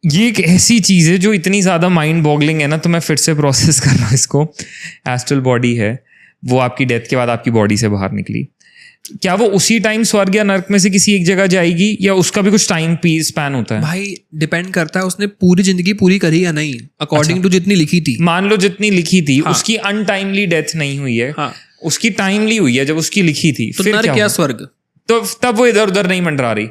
ये एक ऐसी चीज़ है जो इतनी ज़्यादा माइंड बॉगलिंग है ना, तो मैं फिर से प्रोसेस कर रहा हूँ इसको। एस्ट्रल बॉडी है, वो आपकी डेथ के बाद आपकी बॉडी से बाहर निकली, क्या वो उसी टाइम स्वर्ग या नर्क में से किसी एक जगह जाएगी, या उसका भी कुछ टाइम स्पैन होता है? भाई डिपेंड करता है उसने पूरी जिंदगी पूरी करी या नहीं, अकॉर्डिंग टू जितनी लिखी थी। मान लो जितनी लिखी थी, हाँ। उसकी अनटाइमली डेथ नहीं हुई है, हाँ, उसकी टाइमली हुई है जब उसकी लिखी थी, तो फिर नर्क क्या या होगा? स्वर्ग? तो तब वो इधर उधर नहीं मंडरा रही,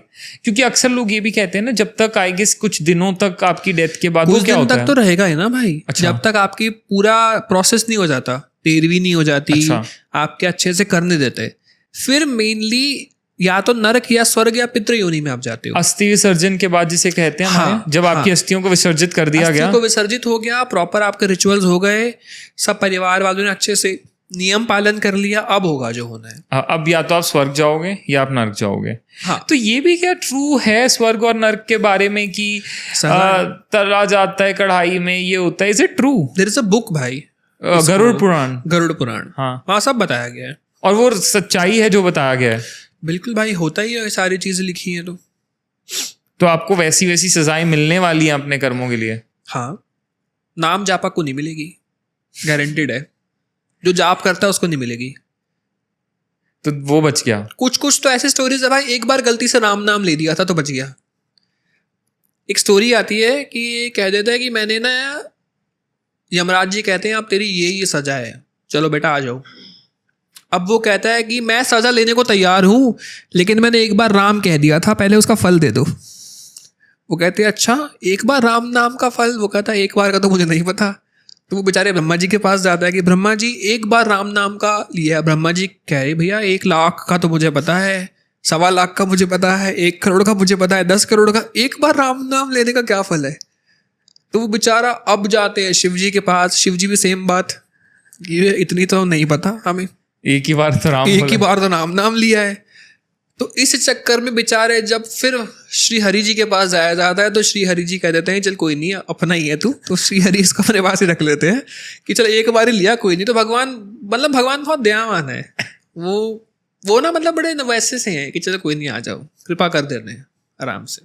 क्योंकि अक्सर लोग ये भी कहते हैं ना, जब तक आई गेस कुछ दिनों तक आपकी डेथ के बाद वो कुछ क्या दिन होता तक है? तो रहेगा ही ना भाई। अच्छा। जब तक आपकी पूरा प्रोसेस नहीं हो जाता, तेरहवीं नहीं हो जाती, अच्छा। आपके अच्छे से करने देते, फिर मेनली या तो नरक या स्वर्ग या पितृ योनि में आप जाते हो। अस्थि विसर्जन के बाद जिसे कहते हैं हाँ, हमारे, जब आपकी अस्थियों को विसर्जित कर दिया अस्थि गया, को विसर्जित हो गया, प्रॉपर आपके रिचुअल्स हो गए, सब परिवार वालों ने अच्छे से नियम पालन कर लिया, अब होगा जो होना है। अब या तो आप स्वर्ग जाओगे या आप नर्क जाओगे। हाँ। तो ये भी क्या ट्रू है स्वर्ग और नर्क के बारे में कि तला जाता है कढ़ाई में, ये होता है? Is it true? There is a book भाई, गरुड़ पुराण। गरुड़ पुराण, हाँ, वहाँ सब बताया गया है। और वो सच्चाई है जो बताया गया है? बिल्कुल भाई, होता ही है, सारी चीजें लिखी हैं तो आपको वैसी वैसी सजाएं मिलने वाली हैं अपने कर्मों के लिए? हाँ, नाम जापा को नहीं मिलेगी, गारंटेड है। जो जाप करता है उसको नहीं मिलेगी। तो वो बच गया। कुछ कुछ तो ऐसी स्टोरीज है भाई, एक बार गलती से राम नाम ले दिया था तो बच गया। एक स्टोरी आती है कि कह देता है कि मैंने ना, यमराज जी कहते हैं अब तेरी ये सजा है, चलो बेटा आ जाओ। अब वो कहता है कि मैं सजा लेने को तैयार हूं, लेकिन मैंने एक बार राम कह दिया था, पहले उसका फल दे दो। वो कहते हैं अच्छा, एक बार राम नाम का फल? वो कहता है एक बार का तो मुझे नहीं पता। तो वो बेचारे ब्रह्मा जी के पास जाता है कि ब्रह्मा जी एक बार राम नाम का लिया। ब्रह्मा जी कह रहे भैया 1 लाख का तो मुझे पता है, 1.25 लाख का मुझे पता है, 1 करोड़ का मुझे पता है, 10 करोड़ का, एक बार राम नाम लेने का क्या फल है? तो वो बेचारा अब जाते हैं शिव जी के पास। शिव जी भी सेम बात, ये इतनी तो नहीं पता हमें, एक ही बार तो राम, एक ही बार तो राम नाम लिया है। तो इस चक्कर में बेचारे जब फिर श्री हरि जी के पास जाया जाता है तो श्री हरि जी कह देते हैं चल कोई नहीं, अपना ही है तू। तो श्री हरि इसको अपने पास ही रख लेते हैं कि चल एक बार ही लिया, कोई नहीं। तो भगवान, मतलब भगवान बहुत दयावान है। वो ना मतलब बड़े वैसे से हैं कि चलो कोई नहीं, आ जाओ, कृपा कर दे रहे हैं आराम से।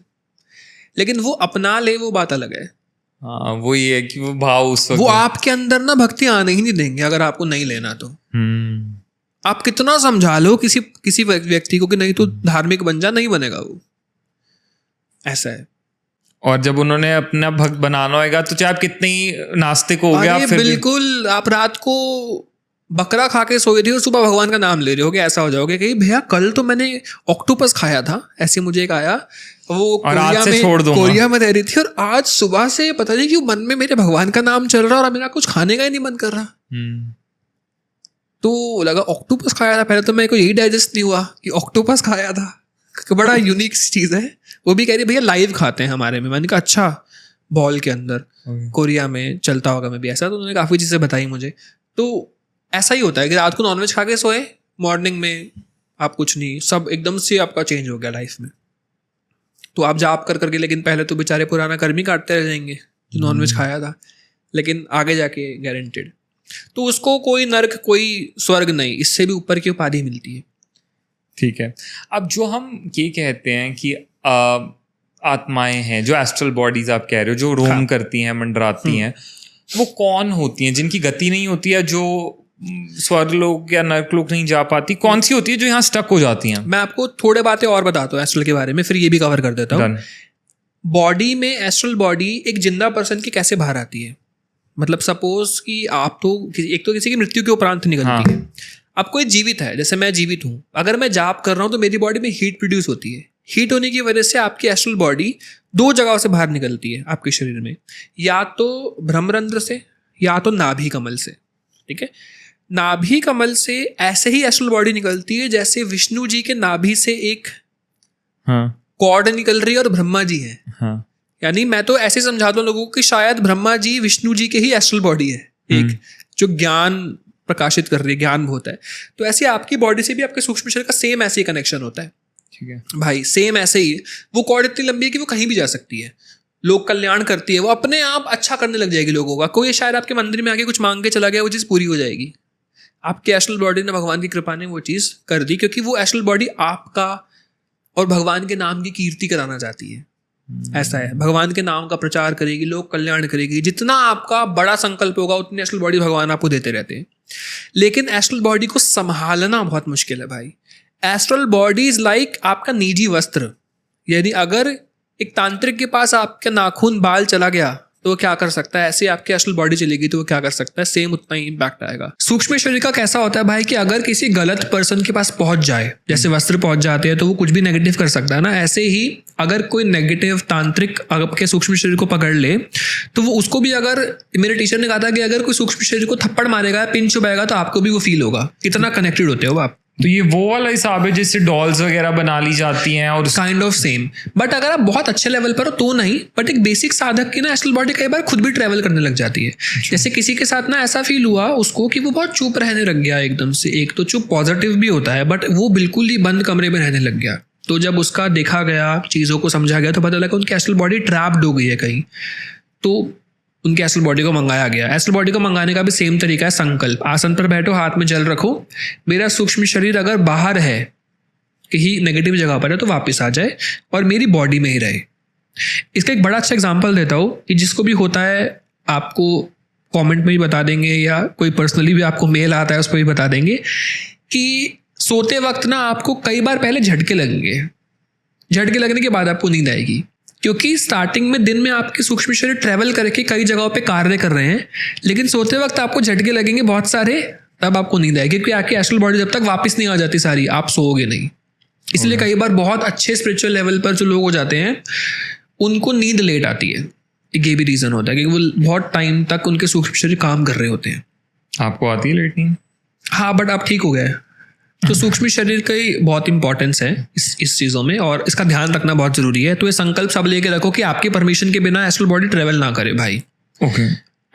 लेकिन वो अपना ले, वो बात अलग है। हाँ, वो ये है कि वो भाव उस वक्त वो आपके अंदर ना भक्ति आने ही नहीं देंगे अगर आपको नहीं लेना तो। आप कितना समझा लो किसी व्यक्ति को कि नहीं तो धार्मिक बन जा, नहीं बनेगा वो, ऐसा है। और जब उन्होंने अपना भक्त बनाना होगा तो चाहे आप कितने ही नास्तिक हो गए, आप फिर बिल्कुल, आप रात को बकरा खा के सोए थे और सुबह भगवान का नाम ले रहे हो, ऐसा हो जाओगे कि भैया कल तो मैंने ऑक्टोपस खाया था, ऐसे मुझे एक आया, वो कोरिया में रह रही थी, और आज सुबह से पता नहीं क्यों मन में मेरे भगवान का नाम चल रहा और मेरा कुछ खाने का ही नहीं मन कर रहा। तो लगा ऑक्टोपस खाया था, पहले तो मेरे को यही डाइजेस्ट नहीं हुआ कि ऑक्टोपस खाया था। बड़ा यूनिक चीज़ है। वो भी कह रही भैया लाइव खाते हैं हमारे में। मैंने कहा अच्छा, बॉल के अंदर कोरिया में चलता होगा में भी ऐसा। तो उन्होंने काफ़ी चीज़ें बताई मुझे। तो ऐसा ही होता है कि रात को नॉनवेज खा के सोए, मॉर्निंग में आप कुछ नहीं, सब एकदम से आपका चेंज हो गया लाइफ में। तो आप जाप कर करके, लेकिन पहले तो बेचारे पुराना कर्म ही काटते रह जाएंगे जो नॉनवेज खाया था, लेकिन आगे जाके गारंटेड। तो उसको कोई नर्क कोई स्वर्ग नहीं, इससे भी ऊपर की उपाधि मिलती है। ठीक है, अब जो हम ये कहते हैं कि आत्माएं हैं, जो एस्ट्रल बॉडीज आप कह रहे हो, जो रोम करती हैं, मंडराती हैं, वो कौन होती हैं? जिनकी गति नहीं होती है, जो स्वर्गलोक या नरकलोक नहीं जा पाती, कौन सी होती है जो यहाँ स्टक हो जाती हैं? मैं आपको थोड़े बातें और बताता हूँ एस्ट्रल के बारे में, फिर ये भी कवर कर देता हूँ। बॉडी में एस्ट्रल बॉडी एक जिंदा पर्सन की कैसे बाहर आती है, मतलब सपोज कि आप तो एक तो किसी की मृत्यु के उपरांत निकलती है। अब कोई जीवित है, जैसे मैं जीवित हूँ, अगर मैं जाप कर रहा हूँ तो मेरी बॉडी में हीट प्रोड्यूस होती है। हीट होने की वजह से आपकी एस्ट्रल बॉडी दो जगहों से बाहर निकलती है आपके शरीर में, या तो ब्रह्मरंध्र से या तो नाभि कमल से। ठीक है, नाभि कमल से ऐसे ही एस्ट्रल बॉडी निकलती है जैसे विष्णु जी के नाभि से एक कॉर्ड निकल रही है और ब्रह्मा जी है। यानी मैं तो ऐसे समझाता हूँ लोगों को कि शायद ब्रह्मा जी विष्णु जी के ही एस्ट्रल बॉडी है, एक जो ज्ञान प्रकाशित कर रही है, ज्ञान होता है। तो ऐसे आपकी बॉडी से भी आपके सूक्ष्म शरीर का सेम ऐसे ही कनेक्शन होता है। ठीक है भाई, सेम ऐसे ही। वो कॉर्ड इतनी लंबी है कि वो कहीं भी जा सकती है, लोक कल्याण करती है, वो अपने आप अच्छा करने लग जाएगी लोगों का। कोई शायद आपके मंदिर में आके कुछ मांग के चला गया, वो चीज़ पूरी हो जाएगी। आपके एस्ट्रल बॉडी ने, भगवान की कृपा ने वो चीज़ कर दी, क्योंकि वो एस्ट्रल बॉडी आपका और भगवान के नाम की कीर्ति कराना चाहती है। ऐसा है, भगवान के नाम का प्रचार करेगी, लोक कल्याण करेगी। जितना आपका बड़ा संकल्प होगा उतनी एस्ट्रल बॉडी भगवान आपको देते रहते हैं। लेकिन एस्ट्रल बॉडी को संभालना बहुत मुश्किल है भाई। एस्ट्रल बॉडी इज लाइक आपका निजी वस्त्र। यानी अगर एक तांत्रिक के पास आपका नाखून बाल चला गया तो वो क्या कर सकता है, ऐसे आपकी एस्ट्रल बॉडी चलेगी तो वो क्या कर सकता है, सेम उतना ही इम्पैक्ट आएगा। सूक्ष्म शरीर का कैसा होता है भाई कि अगर किसी गलत पर्सन के पास पहुंच जाए, जैसे वस्त्र पहुंच जाते हैं तो वो कुछ भी नेगेटिव कर सकता है ना, ऐसे ही अगर कोई नेगेटिव तांत्रिक आपके सूक्ष्म शरीर को पकड़ ले तो वो उसको भी, अगर मेरे टीचर ने कहा था कि अगर कोई सूक्ष्म शरीर को थप्पड़ मारेगा, पिन चुभाएगा तो आपको भी वो फील होगा, कितना कनेक्टेड होते हो आप। तो ये वो वाला हिसाब है जिससे डॉल्स वगैरह बना ली जाती हैं और काइंड ऑफ सेम। बट अगर आप बहुत अच्छे लेवल पर हो तो नहीं, बट एक बेसिक साधक की ना एस्ट्रल बॉडी कई बार खुद भी ट्रैवल करने लग जाती है। जैसे किसी के साथ ना ऐसा फील हुआ उसको कि वो बहुत चुप रहने लग गया एकदम से। एक तो चुप पॉजिटिव भी होता है, बट वो बिल्कुल ही बंद कमरे में रहने लग गया। तो जब उसका देखा गया, चीज़ों को समझा गया, तो पता लगा उनकी एस्ट्रल बॉडी ट्रैप्ड हो गई है कहीं। तो उनकी एस्ट्रल बॉडी को मंगाया गया। एस्ट्रल बॉडी को मंगाने का भी सेम तरीका है, संकल्प। आसन पर बैठो, हाथ में जल रखो, मेरा सूक्ष्म शरीर अगर बाहर है, कहीं नेगेटिव जगह पर है, तो वापस आ जाए और मेरी बॉडी में ही रहे। इसका एक बड़ा अच्छा एग्जांपल देता हूँ कि जिसको भी होता है आपको कमेंट में भी बता देंगे, या कोई पर्सनली भी आपको मेल आता है उस पर भी बता देंगे कि सोते वक्त ना आपको कई बार पहले झटके लगेंगे। झटके लगने के बाद आपको नींद आएगी, क्योंकि स्टार्टिंग में दिन में आपके सूक्ष्म शरीर ट्रैवल करके कई जगहों पे कार्य कर रहे हैं, लेकिन सोते वक्त आपको झटके लगेंगे बहुत सारे, तब आपको नींद आएगी। क्योंकि आपकी एस्ट्रल बॉडी जब तक वापस नहीं आ जाती सारी, आप सोओगे नहीं। इसलिए कई बार बहुत अच्छे स्पिरिचुअल लेवल पर जो लोग हो जाते हैं उनको नींद लेट आती है। ये भी रीज़न होता है कि वो बहुत टाइम तक उनके सूक्ष्म शरीर काम कर रहे होते हैं। आपको आती है लेट नींद? हाँ, बट आप ठीक हो गए। तो सूक्ष्म शरीर की बहुत इंपॉर्टेंस है इस चीज़ों में, और इसका ध्यान रखना बहुत जरूरी है। तो ये संकल्प सब लेके रखो कि आपकी परमिशन के बिना एस्ट्रल बॉडी ट्रेवल ना करे भाई। ओके।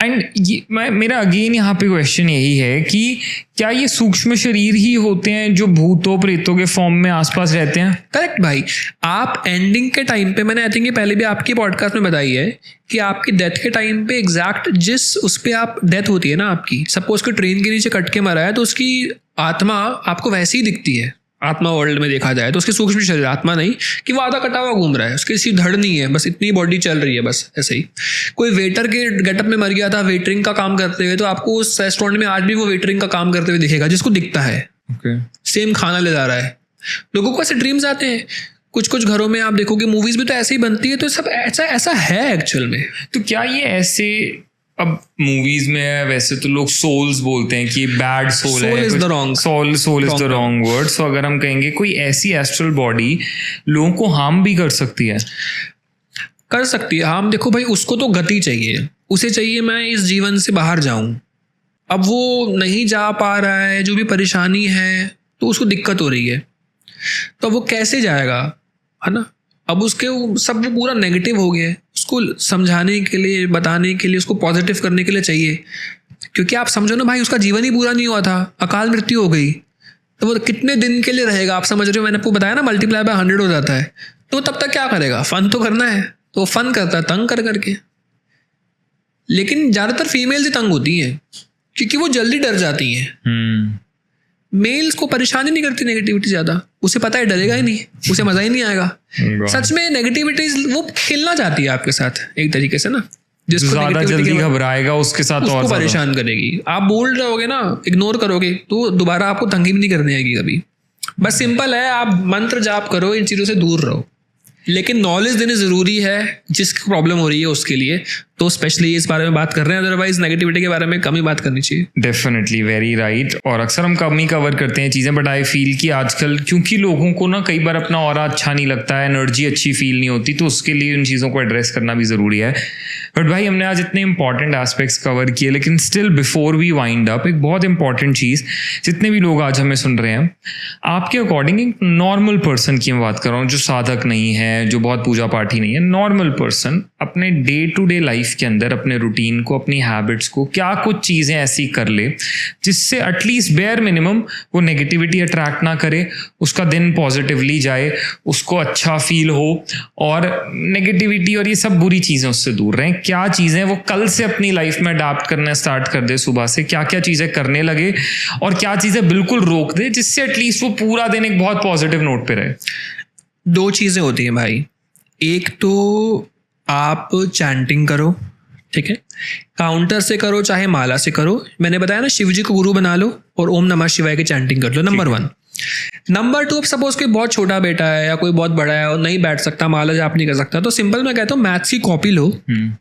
एंड मेरा अगेन यहाँ पे क्वेश्चन यही है कि क्या ये सूक्ष्म शरीर ही होते हैं जो भूतों प्रेतों के फॉर्म में आसपास रहते हैं? करेक्ट भाई। आप एंडिंग के टाइम पे, मैंने आई थिंक ये पहले भी आपकी पॉडकास्ट में बताई है कि आपकी डेथ के टाइम पे एग्जैक्ट जिस उस पर आप डेथ होती है ना आपकी, सपोज कि ट्रेन के नीचे कट के मरा है तो उसकी आत्मा आपको वैसी ही दिखती है। आत्मा वर्ल्ड में देखा जाए तो उसके सूक्ष्म शरीर, आत्मा नहीं कि वो आधा कटा हुआ घूम रहा है, उसकी किसी धड़ नहीं है, बस इतनी बॉडी चल रही है बस ऐसे ही। कोई वेटर के गेटअप में मर गया था वेटरिंग का काम करते हुए, तो आपको उस रेस्टोरेंट में आज भी वो वेटरिंग का काम करते हुए दिखेगा जिसको दिखता है। सेम खाना ले जा रहा है। लोगों को ऐसे ड्रीम्स आते हैं। कुछ कुछ घरों में आप देखोगे, मूवीज भी तो ऐसे ही बनती है। तो सब ऐसा है एक्चुअल में। तो क्या ये ऐसे, अब मूवीज में वैसे तो लोग सोल्स बोलते हैं कि बैड सोल है, is the wrong soul is the wrong word. So अगर हम कहेंगे कोई ऐसी एस्ट्रल बॉडी लोगों को हार्म भी कर सकती है? कर सकती है हार्म। देखो भाई, उसको तो गति चाहिए, उसे चाहिए मैं इस जीवन से बाहर जाऊं। अब वो नहीं जा पा रहा है, जो भी परेशानी है तो उसको दिक्कत हो रही है, तो वो कैसे जाएगा, है ना। अब उसके सब वो पूरा नेगेटिव हो गया है। उसको समझाने के लिए, बताने के लिए, उसको पॉजिटिव करने के लिए चाहिए। क्योंकि आप समझो ना भाई, उसका जीवन ही पूरा नहीं हुआ था, अकाल मृत्यु हो गई, तो वो कितने दिन के लिए रहेगा, आप समझ रहे हो? मैंने आपको बताया ना, मल्टीप्लाई बाय 100 हो जाता है। तो तब तक क्या करेगा? फन तो करना है, तो फन करता है तंग कर करके। लेकिन ज़्यादातर फीमेल्स ही तंग होती हैं क्योंकि वो जल्दी डर जाती हैं। मेल्स को परेशानी नहीं करती नेगेटिविटी ज़्यादा, उसे पता है डरेगा ही नहीं, उसे मज़ा ही नहीं आएगा। सच में नेगेटिविटी वो खेलना चाहती है आपके साथ एक तरीके से ना, जिसको ज्यादा जल्दी घबराएगा उसके साथ उसको और परेशान करेगी। आप बोल रहोगे ना, इग्नोर करोगे तो दोबारा आपको तंगी भी नहीं करनी आएगी कभी। बस सिंपल है, आप मंत्र जाप करो, इन चीज़ों से दूर रहो। लेकिन नॉलेज देनी ज़रूरी है जिसकी प्रॉब्लम हो रही है उसके लिए, तो स्पेशली इस बारे में बात कर रहे हैं। अदरवाइज नेगेटिविटी के बारे में कम ही बात करनी चाहिए। Definitely, very right. और अक्सर हम कम ही कवर करते हैं चीज़ें, बट आई फील कि आजकल क्योंकि लोगों को ना कई बार अपना ऑरा अच्छा नहीं लगता है, एनर्जी अच्छी फील नहीं होती, तो उसके लिए उन चीज़ों को एड्रेस करना भी ज़रूरी है। बट भाई हमने आज इतने इंपॉर्टेंट एस्पेक्ट्स कवर किए, लेकिन still before we wind up, एक बहुत इंपॉर्टेंट चीज़, जितने भी लोग आज हमें सुन रहे हैं, आपके अकॉर्डिंग एक नॉर्मल पर्सन की मैं बात कर रहा हूँ, जो साधक नहीं है, जो बहुत पूजा पाठी नहीं है, नॉर्मल पर्सन अपने डे टू डे लाइफ के अंदर अपने रूटीन को, अपनी हैबिट्स को, क्या कुछ चीज़ें ऐसी कर ले जिससे एटलीस्ट बेयर मिनिमम वो नेगेटिविटी अट्रैक्ट ना करे, उसका दिन पॉजिटिवली जाए, उसको अच्छा फील हो और नेगेटिविटी और ये सब बुरी चीज़ें उससे दूर रहें। क्या चीज़ें वो कल से अपनी लाइफ में अडाप्ट करना स्टार्ट कर दे, सुबह से क्या क्या चीज़ें करने लगे और क्या चीज़ें बिल्कुल रोक दे, जिससे एटलीस्ट वो पूरा दिन एक बहुत पॉजिटिव नोट पे रहे? 2 चीज़ें होती हैं भाई। एक तो आप चैंटिंग करो, ठीक है, काउंटर से करो चाहे माला से करो। मैंने बताया ना, शिव जी को गुरु बना लो और ओम नमः शिवाय की चैंटिंग कर लो, नंबर 1। नंबर 2, अब सपोज कोई बहुत छोटा बेटा है या कोई बहुत बड़ा है और नहीं बैठ सकता, माला जाप नहीं कर सकता, तो सिंपल मैं कहता हूँ मैथ्स की कॉपी लो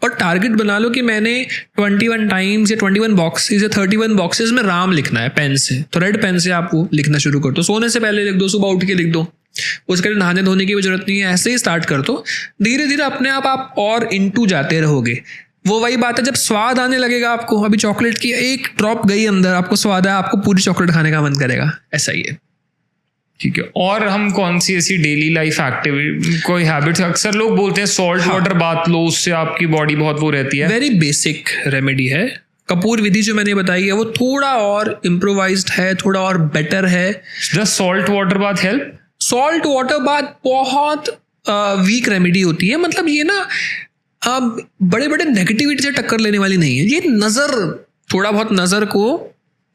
और टारगेट बना लो कि मैंने 21 टाइम्स या 21 बॉक्सेस या 31 बॉक्सेस में राम लिखना है पेन से। तो रेड पेन से आप वो लिखना शुरू कर दो, सोने से पहले लिख दो, सुबह उठ के लिख दो, उसके लिए नहाने धोने की भी जरूरत नहीं है। ऐसे ही स्टार्ट कर दो, धीरे धीरे अपने आप और इनटू जाते रहोगे। वो वही बात है, जब स्वाद आने लगेगा आपको, अभी चॉकलेट की एक ड्रॉप गई अंदर, आपको स्वाद है, आपको पूरी चॉकलेट खाने का मन करेगा, ऐसा ही है। ठीक है। और हम कौन सी ऐसी डेली लाइफ एक्टिविटी, कोई हैबिट्स, अक्सर लोग बोलते हैं सॉल्ट वाटर बात लो, उससे आपकी बॉडी बहुत वो रहती है। वेरी बेसिक रेमेडी है। कपूर विधि जो मैंने बताई है वो थोड़ा और इम्प्रोवाइज्ड है, थोड़ा और बेटर है। जस्ट सॉल्ट वाटर बात हेल्प? सॉल्ट वाटर बात बहुत वीक रेमेडी होती है। मतलब ये ना बड़े बड़े नेगेटिविटी से टक्कर लेने वाली नहीं है, ये नज़र, थोड़ा बहुत नज़र को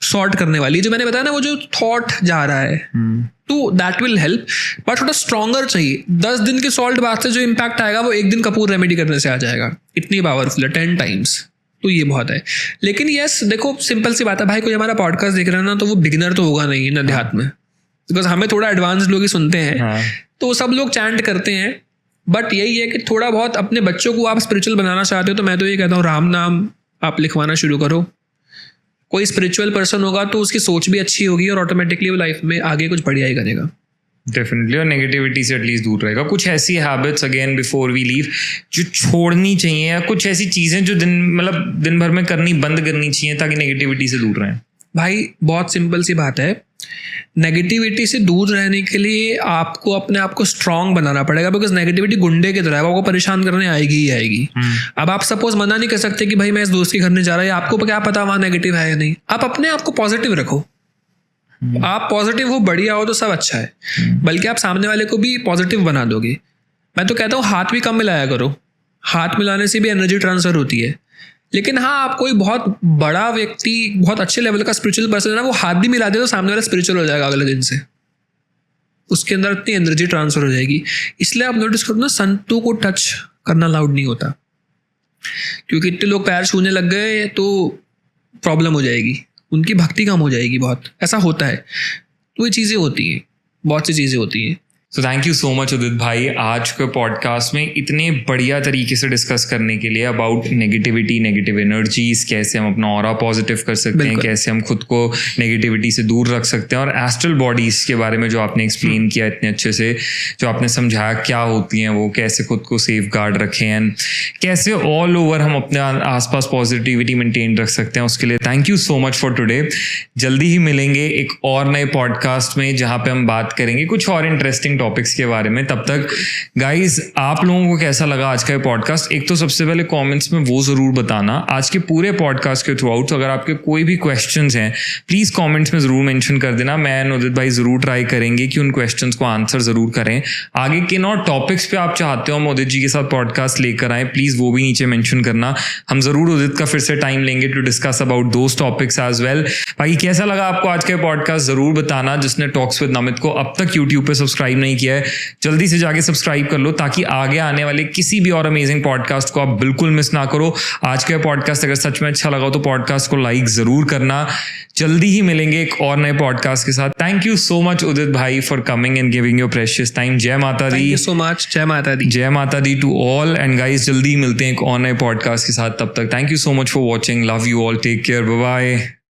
सॉर्ट करने वाली, जो मैंने बताया ना, वो जो थॉट जा रहा है, तो दैट विल हेल्प। बट थोड़ा स्ट्रॉन्गर चाहिए। 10 दिन के सॉल्ट बात से जो इम्पैक्ट आएगा वो 1 दिन कपूर रेमेडी करने से आ जाएगा। इतनी पावरफुल है, 10 टाइम्स। तो ये बहुत है। लेकिन यस, देखो सिंपल सी बात है भाई, कोई हमारा पॉडकास्ट देख रहा है ना, तो वो बिगिनर तो होगा नहीं ना अध्यात्म में, बिकॉज हमें थोड़ा एडवांस लोग ही सुनते हैं। तो सब लोग चैंट करते हैं, बट यही है कि थोड़ा बहुत अपने बच्चों को आप स्पिरिचुअल बनाना चाहते हो, तो मैं तो ये कहता हूँ राम नाम आप लिखवाना शुरू करो। कोई स्पिरिचुअल पर्सन होगा तो उसकी सोच भी अच्छी होगी और ऑटोमेटिकली वो लाइफ में आगे कुछ बढ़िया ही करेगा। डेफिनेटली, और नेगेटिविटी से एटलीस्ट दूर रहेगा। कुछ ऐसी habits again before we leave जो छोड़नी चाहिए, या कुछ ऐसी चीज़ें जो दिन भर में करनी बंद करनी चाहिए ताकि नेगेटिविटी से दूर रहें? भाई बहुत सिंपल सी बात है, नेगेटिविटी से दूर रहने के लिए आपको अपने आप को स्ट्रांग बनाना पड़ेगा, बिकॉज नेगेटिविटी गुंडे की तरह है, आपको परेशान करने आएगी ही आएगी। अब आप सपोज मना नहीं कर सकते कि भाई मैं इस दोस्त के घर नहीं जा रहा, आपको क्या पता वहाँ नेगेटिव है या नहीं। आप अपने आप को पॉजिटिव रखो, आप पॉजिटिव हो, बढ़िया हो तो सब अच्छा है, बल्कि आप सामने वाले को भी पॉजिटिव बना दोगे। मैं तो कहता हूँ हाथ भी कम मिलाया करो, हाथ मिलाने से भी एनर्जी ट्रांसफर होती है। लेकिन हाँ, आप कोई बहुत बड़ा व्यक्ति, बहुत अच्छे लेवल का स्पिरिचुअल पर्सन है ना, वो हाथ भी मिला दे तो सामने वाला स्पिरिचुअल हो जाएगा अगले दिन से, उसके अंदर इतनी एनर्जी ट्रांसफर हो जाएगी। इसलिए आप नोटिस करो ना, संतों को टच करना अलाउड नहीं होता, क्योंकि इतने लोग पैर छूने लग गए तो प्रॉब्लम हो जाएगी, उनकी भक्ति कम हो जाएगी, बहुत ऐसा होता है। तो ये चीज़ें होती हैं, बहुत सी चीज़ें होती हैं। So thank you so much Udit भाई, आज के पॉडकास्ट में इतने बढ़िया तरीके से डिस्कस करने के लिए अबाउट नेगेटिविटी, नेगेटिव एनर्जीज, कैसे हम अपना ऑरा पॉजिटिव कर सकते हैं, कैसे हम खुद को नेगेटिविटी से दूर रख सकते हैं, और एस्ट्रल बॉडीज के बारे में जो आपने एक्सप्लेन किया इतने अच्छे से, जो आपने समझाया क्या होती हैं वो, कैसे खुद को सेफ गार्ड रखें एंड कैसे ऑल ओवर हम अपने आसपास पॉजिटिविटी मेंटेन रख सकते हैं, उसके लिए thank you so much for today. जल्दी ही मिलेंगे एक और नए पॉडकास्ट में, जहाँ पे हम बात करेंगे कुछ और इंटरेस्टिंग टॉपिक्स के बारे में। तब तक गाइज आप लोगों को कैसा लगा आज का ये पॉडकास्ट, एक तो सबसे पहले कमेंट्स में वो ज़रूर बताना आज के पूरे पॉडकास्ट के थ्रू आउट। तो अगर आपके कोई भी क्वेश्चंस हैं प्लीज़ कमेंट्स में ज़रूर मेंशन कर देना। मैं एंड उदित भाई ज़रूर ट्राई करेंगे कि उन क्वेश्चंस को आंसर ज़रूर करें। आगे किन और टॉपिक्स पे आप चाहते हो हम उदित जी के साथ पॉडकास्ट लेकर आए, प्लीज़ वो भी नीचे मेंशन करना। हम ज़रूर उदित का फिर से टाइम लेंगे to discuss about those topics as well. भाई कैसा लगा आपको आज का पॉडकास्ट ज़रूर बताना। जिसने टॉक्स विद नमित को अब तक यूट्यूब पे सब्सक्राइब नहीं किया है जल्दी से जाके सब्सक्राइब कर लो, ताकि आगे आने वाले किसी भी और अमेजिंग पॉडकास्ट को आप बिल्कुल मिस ना करो। आज का पॉडकास्ट अगर सच में अच्छा लगा तो पॉडकास्ट को लाइक ज़रूर करना। जल्दी ही मिलेंगे एक और नए पॉडकास्ट के साथ। Thank you so much Udit भाई for coming and giving your precious time. जय माता दी। Thank you so much. जय माता दी। जय माता दी टू ऑल एंड गाइस जल्दी मिलते हैं एक और नए पॉडकास्ट के साथ। तब तक thank you so much for watching. Love you all. Take care. Bye bye.